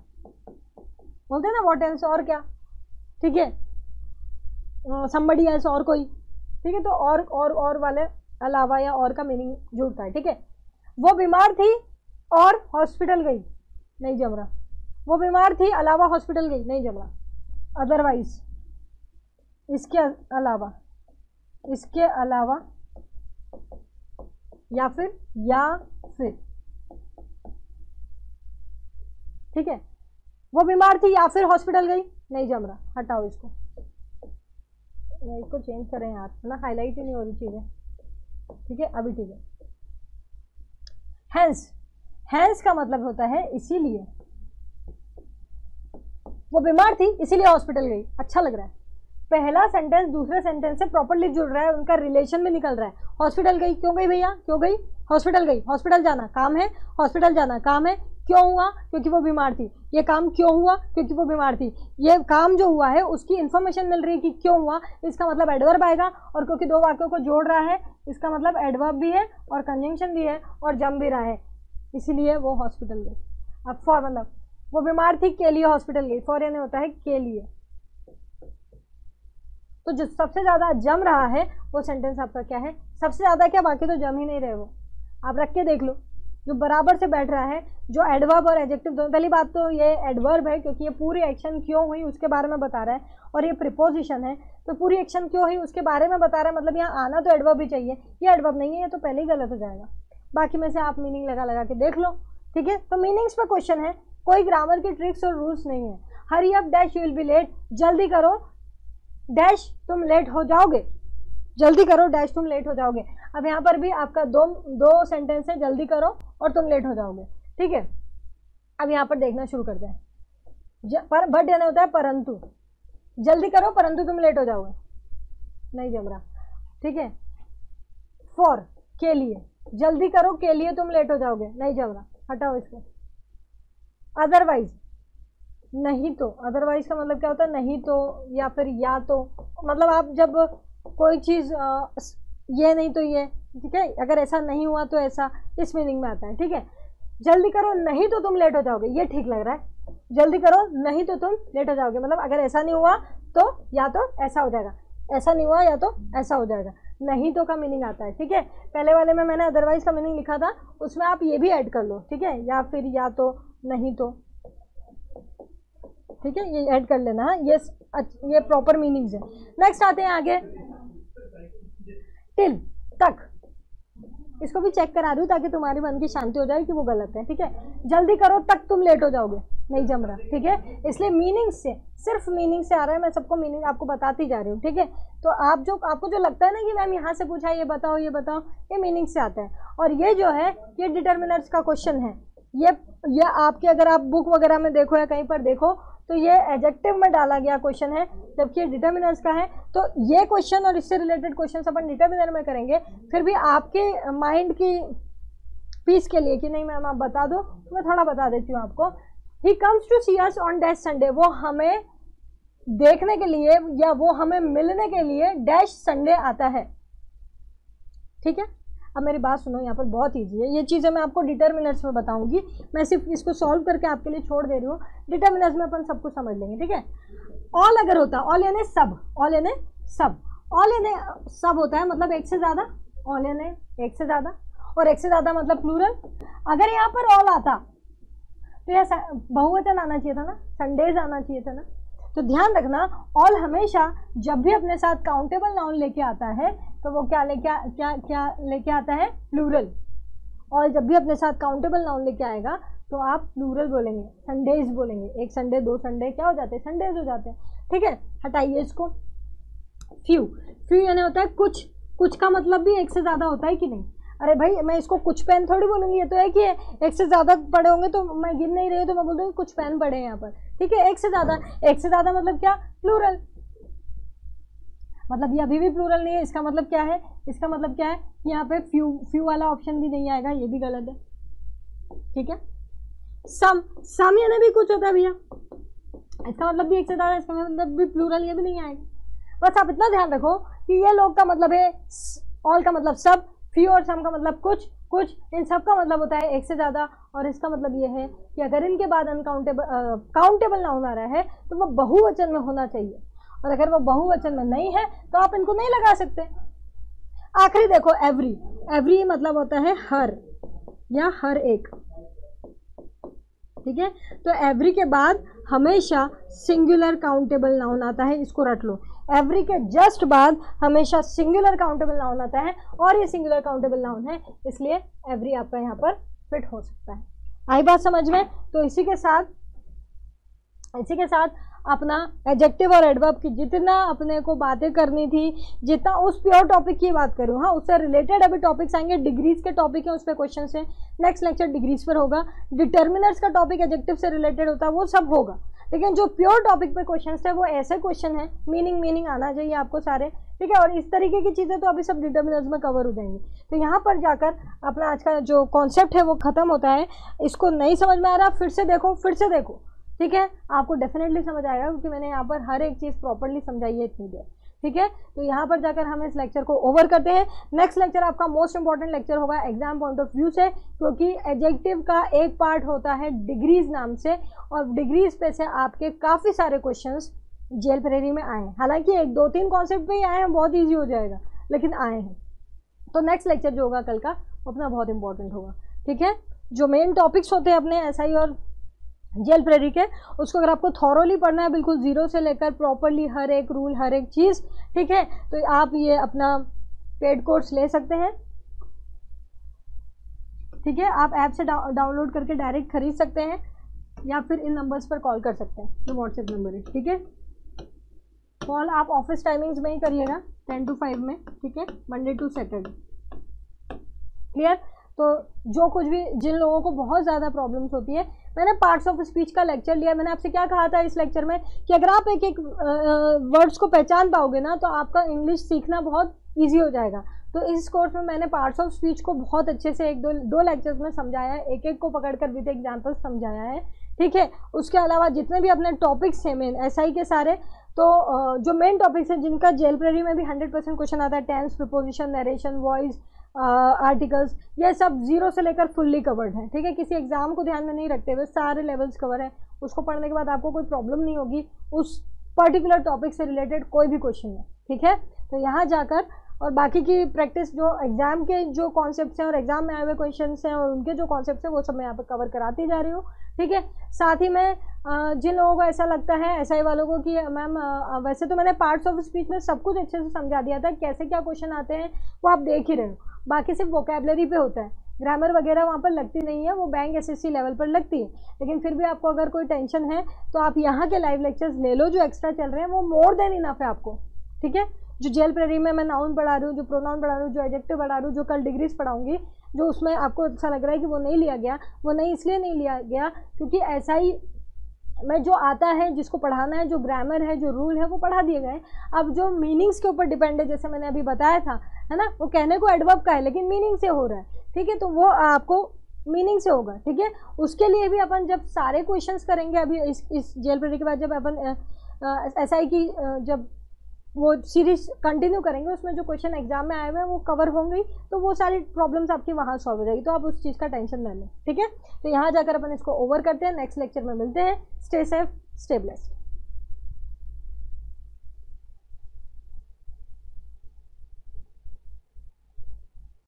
बोलते हैं ना व्हाट एल्स, और क्या, ठीक है, समबडी एल्स, और कोई, ठीक है। तो और वाले अलावा या और का मीनिंग जुड़ता है, ठीक है। वो बीमार थी और हॉस्पिटल गई, नहीं जम रहा। वो बीमार थी अलावा हॉस्पिटल गई, नहीं जम रहा। अदरवाइज, इसके अलावा, इसके अलावा, या फिर ठीक है। वो बीमार थी या फिर हॉस्पिटल गई, नहीं जम रहा। हटाओ इसको, इसको चेंज करें यार, है ना, हाईलाइट ही नहीं हो रही चीजें, ठीक है। अभी ठीक है। हैंस, हैंस का मतलब होता है इसीलिए, वो बीमार थी इसीलिए हॉस्पिटल गई। अच्छा लग रहा है, पहला सेंटेंस दूसरे सेंटेंस से प्रॉपर्ली जुड़ रहा है, उनका रिलेशन भी निकल रहा है। हॉस्पिटल गई, क्यों गई भैया, क्यों गई, हॉस्पिटल गई, हॉस्पिटल जाना काम है, हॉस्पिटल जाना काम है। क्यों हुआ, क्योंकि वो बीमार थी। ये काम क्यों हुआ, क्योंकि वो बीमार थी। ये काम जो हुआ है उसकी इन्फॉर्मेशन मिल रही है कि क्यों हुआ, इसका मतलब एडवर्ब आएगा, और क्योंकि दो वाक्यों को जोड़ रहा है इसका मतलब एडवर्ब भी है और कंजंक्शन भी है और जम भी रहा है, इसीलिए वो हॉस्पिटल गई। अब फॉर मतलब वो बीमार थी के लिए हॉस्पिटल गई, फॉर यानी होता है के लिए। तो जो सबसे ज्यादा जम रहा है वो सेंटेंस आपका क्या है, सबसे ज्यादा क्या, बाकी तो जम ही नहीं रहे वो, आप रख के देख लो। जो बराबर से बैठ रहा है, जो एडवर्ब और एडजेक्टिव दोनों, पहली बात तो ये एडवर्ब है क्योंकि ये पूरी एक्शन क्यों हुई उसके बारे में बता रहा है, और ये प्रीपोजिशन है तो पूरी एक्शन क्यों हुई उसके बारे में बता रहा है, मतलब यहाँ आना तो एडवर्ब ही चाहिए, ये एडवर्ब नहीं है, ये तो पहले ही गलत हो जाएगा। बाकी में से आप मीनिंग लगा के देख लो, ठीक है। तो मीनिंग्स पे क्वेश्चन है, कोई ग्रामर की ट्रिक्स और रूल्स नहीं है। Hurry up dash you will be late, जल्दी करो डैश तुम लेट हो जाओगे, जल्दी करो डैश तुम लेट हो जाओगे। अब यहाँ पर भी आपका दो सेंटेंस है, जल्दी करो और तुम लेट हो जाओगे, ठीक है। अब यहाँ पर देखना शुरू करते हैं, बट यानी होता है परंतु, जल्दी करो परंतु तुम लेट हो जाओगे, नहीं जम रहा, ठीक है। फॉर के लिए, जल्दी करो के लिए तुम लेट हो जाओगे, नहीं जम रहा, हटाओ इसको। अदरवाइज, नहीं तो, अदरवाइज का मतलब क्या होता है, नहीं तो या फिर या तो, मतलब आप जब कोई चीज़ ये नहीं तो ये, ठीक है, अगर ऐसा नहीं हुआ तो ऐसा, इस मीनिंग में आता है, ठीक है। जल्दी करो नहीं तो तुम लेट हो जाओगे, ये ठीक लग रहा है, जल्दी करो नहीं तो तुम लेट हो जाओगे, मतलब अगर ऐसा नहीं हुआ तो या तो ऐसा हो जाएगा, ऐसा नहीं हुआ या तो ऐसा हो जाएगा, नहीं तो का मीनिंग आता है, ठीक है। पहले वाले में मैंने अदरवाइज का मीनिंग लिखा था, उसमें आप ये भी ऐड कर लो, ठीक है, या फिर या तो नहीं तो, ठीक है, ये ऐड कर लेना, ये प्रॉपर मीनिंग्स है। नेक्स्ट आते हैं आगे, टिल तक, इसको भी चेक करा रही हूँ ताकि तुम्हारी मन की शांति हो जाए कि वो गलत है, ठीक है। जल्दी करो तक तुम लेट हो जाओगे, नहीं जम रहा, ठीक है। इसलिए मीनिंग से, सिर्फ मीनिंग से आ रहा है, मैं सबको मीनिंग आपको बताती जा रही हूँ, ठीक है। तो आपको जो लगता है ना कि मैम यहाँ से पूछा ये बताओ, ये मीनिंग से आता है। और ये जो है ये डिटर्मिनर्स का क्वेश्चन है, ये आपके अगर आप बुक वगैरह में देखो या कहीं पर देखो तो ये एडजेक्टिव में डाला गया क्वेश्चन है, जबकि ये डिटर्मिनर्स का है। तो ये क्वेश्चन और इससे रिलेटेड क्वेश्चन अपन डिटर्मिनर में करेंगे, फिर भी आपके माइंड की पीस के लिए कि नहीं मैम आप बता दो, तो मैं थोड़ा बता देती हूँ आपको। He comes to see us on dash Sunday, वो हमें देखने के लिए या वो हमें मिलने के लिए डैश संडे आता है। ठीक है, अब मेरी बात सुनो, यहाँ पर बहुत ईजी है, ये चीज़ें मैं आपको डिटर्मिनर्स में बताऊंगी, मैं सिर्फ इसको सॉल्व करके आपके लिए छोड़ दे रही हूँ। डिटर्मिनर्स में अपन सब कुछ समझ लेंगे। ठीक है, ऑल अगर होता, ऑल यानी सब, ऑल यानी सब, ऑल यानी सब होता है मतलब एक से ज़्यादा, ऑल यानी एक से ज़्यादा, और एक से ज़्यादा मतलब प्लूरल। अगर यहाँ पर ऑल आता तो यह बहुवचन आना चाहिए था ना, संडेज आना चाहिए था ना। तो ध्यान रखना, ऑल हमेशा जब भी अपने साथ काउंटेबल नाउन लेके आता है तो वो क्या लेके आता है, प्लूरल। और जब भी अपने साथ काउंटेबल नाउन लेके आएगा तो आप प्लूरल बोलेंगे, संडेज बोलेंगे। एक संडे, दो संडे क्या हो जाते हैं, संडेज हो जाते हैं। ठीक है, हटाइए इसको। फ्यू, फ्यू यानी होता है कुछ, कुछ का मतलब भी एक से ज़्यादा होता है कि नहीं। अरे भाई मैं इसको कुछ पेन थोड़ी बोलूँगी, ये तो है कि एक से ज़्यादा पड़े होंगे तो मैं गिन नहीं रही हूँ तो मैं बोल दूँगी कुछ पेन पड़े हैं यहाँ पर। ठीक है, एक से ज़्यादा, एक से ज़्यादा मतलब क्या, प्लूरल। मतलब ये अभी भी प्लूरल नहीं है, इसका मतलब क्या है, इसका मतलब क्या है कि यहाँ पे फ्यू, फ्यू वाला ऑप्शन भी नहीं आएगा, ये भी गलत है। ठीक है, सम, सम यानी भी कुछ होता है भैया, इसका मतलब भी एक से ज़्यादा, इसका मतलब भी प्लूरल, ये भी नहीं आएगा। बस आप इतना ध्यान रखो कि ये लोग का मतलब है ऑल का मतलब सब, फ्यू और सम का मतलब कुछ, कुछ इन सब का मतलब होता है एक से ज़्यादा। और इसका मतलब ये है कि अगर इनके बाद काउंटेबल नाउन आ रहा है तो वो बहुवचन में होना चाहिए, और अगर वो बहुवचन में नहीं है तो आप इनको नहीं लगा सकते। आखिरी देखो, एवरी, एवरी मतलब होता है हर या हर एक। ठीक है, तो एवरी के बाद हमेशा सिंगुलर काउंटेबल नाउन आता है, इसको रट लो। एवरी के जस्ट बाद हमेशा सिंगुलर काउंटेबल नाउन आता है, और ये सिंगुलर काउंटेबल नाउन है, इसलिए एवरी आपका यहाँ पर फिट हो सकता है। आई बात समझ में? तो इसी के साथ अपना एडजेक्टिव और एडवर्ब की जितना अपने को बातें करनी थी, जितना उस प्योर टॉपिक की बात करूँ, हाँ उससे रिलेटेड अभी टॉपिक्स आएंगे, डिग्रीज के टॉपिक है उस पर क्वेश्चन है, नेक्स्ट लेक्चर डिग्रीज पर होगा। डिटर्मिनर्स का टॉपिक एडजेक्टिव से रिलेटेड होता है, वो सब होगा। लेकिन जो प्योर टॉपिक पे क्वेश्चन है वो ऐसे क्वेश्चन है, मीनिंग आना चाहिए आपको सारे। ठीक है, और इस तरीके की चीज़ें तो अभी सब डिटर्मिनर्स में कवर हो जाएंगी। तो यहाँ पर जाकर अपना आज का जो कॉन्सेप्ट है वो खत्म होता है। इसको नहीं समझ में आ रहा, फिर से देखो। ठीक है, आपको डेफिनेटली समझ आएगा, क्योंकि मैंने यहाँ पर हर एक चीज़ प्रॉपर्ली समझाई है इतनी देर। ठीक है, तो यहाँ पर जाकर हम इस लेक्चर को ओवर करते हैं। नेक्स्ट लेक्चर आपका मोस्ट इंपॉर्टेंट लेक्चर होगा एग्जाम पॉइंट ऑफ व्यू से, क्योंकि एडजेक्टिव का एक पार्ट होता है डिग्रीज नाम से, और डिग्रीज पे से आपके काफ़ी सारे क्वेश्चंस जेल प्रेरी में आए हैं। हालांकि एक दो तीन कॉन्सेप्ट पे ही आए हैं, बहुत ईजी हो जाएगा, लेकिन आए हैं। तो नेक्स्ट लेक्चर जो होगा कल का, वो अपना बहुत इंपॉर्टेंट होगा। ठीक है, जो मेन टॉपिक्स होते हैं अपने एसआई और जेल प्रेरी के, उसको अगर आपको थॉरोली पढ़ना है, बिल्कुल जीरो से लेकर प्रॉपरली हर एक रूल, हर एक चीज़, ठीक है, तो आप ये अपना पेड कोर्स ले सकते हैं। ठीक है, आप ऐप से डाउनलोड करके डायरेक्ट खरीद सकते हैं, या फिर इन नंबर्स पर कॉल कर सकते हैं, जो व्हाट्सएप नंबर है। ठीक है, कॉल आप ऑफिस टाइमिंग्स में ही करिएगा, 10 to 5 में। ठीक है, मंडे टू सैटरडे। क्लियर? तो जो कुछ भी, जिन लोगों को बहुत ज़्यादा प्रॉब्लम्स होती है, मैंने पार्ट्स ऑफ स्पीच का लेक्चर लिया। मैंने आपसे क्या कहा था इस लेक्चर में कि अगर आप एक एक वर्ड्स को पहचान पाओगे ना, तो आपका इंग्लिश सीखना बहुत ईजी हो जाएगा। तो इस कोर्स में मैंने पार्ट्स ऑफ स्पीच को बहुत अच्छे से एक दो लेक्चर्स में समझाया है, एक एक को पकड़कर विद एग्जाम्पल समझाया है। ठीक है, उसके अलावा जितने भी अपने टॉपिक्स हैं मेन एसआई के सारे, तो जो मेन टॉपिक्स हैं जिनका जेल प्रेरी में भी 100% क्वेश्चन आता है, tense, preposition, narration, voice, articles, ये सब जीरो से लेकर फुल्ली कवर्ड है। ठीक है, किसी एग्जाम को ध्यान में नहीं रखते हुए सारे लेवल्स कवर है। उसको पढ़ने के बाद आपको कोई प्रॉब्लम नहीं होगी उस पर्टिकुलर टॉपिक से रिलेटेड कोई भी क्वेश्चन है। ठीक है, तो यहाँ जाकर और बाकी की प्रैक्टिस, जो एग्जाम के जो कॉन्सेप्ट्स हैं और एग्जाम में आए हुए क्वेश्चंस हैं और उनके जो कॉन्सेप्ट्स हैं, वो सब मैं यहाँ पर कवर कराती जा रही हूँ। ठीक है, साथ ही में जिन लोगों को ऐसा लगता है एसआई वालों को कि मैम वैसे तो मैंने पार्ट्स ऑफ स्पीच में सब कुछ अच्छे से समझा दिया था, कैसे क्या क्वेश्चन आते हैं वो आप देख ही रहे हो, बाकी सिर्फ वोकैबलरी पे होता है, ग्रामर वगैरह वहाँ पर लगती नहीं है, वो बैंक एसएससी लेवल पर लगती है। लेकिन फिर भी आपको अगर कोई टेंशन है तो आप यहाँ के लाइव लेक्चर्स ले लो, जो एक्स्ट्रा चल रहे हैं वो मोर देन इनफ है आपको। ठीक है, जो जेल प्रेरी में मैं नाउन पढ़ा रही हूँ, जो प्रोनाउन पढ़ा रही हूँ, जो एडजेक्टिव पढ़ा रही हूँ, जो कल डिग्रीज पढ़ाऊंगी, जो उसमें आपको अच्छा लग रहा है कि वो नहीं लिया गया, वो नहीं इसलिए नहीं लिया गया क्योंकि ऐसा ही में जो आता है, जिसको पढ़ाना है, जो ग्रामर है, जो रूल है, वो पढ़ा दिए गए। अब जो मीनिंग्स के ऊपर डिपेंड है, जैसे मैंने अभी बताया था, है ना, वो कहने को एडवर्ब का है लेकिन मीनिंग से हो रहा है। ठीक है, तो वो आपको मीनिंग से होगा। ठीक है, उसके लिए भी अपन जब सारे क्वेश्चंस करेंगे, अभी इस जेल प्रेरी के बाद जब अपन SI की जब वो सीरीज कंटिन्यू करेंगे उसमें जो क्वेश्चन एग्जाम में आए हुए हैं वो कवर होंगे, तो वो सारी प्रॉब्लम्स आपकी वहाँ सॉल्व हो जाएगी, तो आप उस चीज़ का टेंशन न लें, ठीक है। तो यहाँ जाकर अपन इसको ओवर करते हैं, नेक्स्ट लेक्चर में मिलते हैं। Stay safe, stay blessed.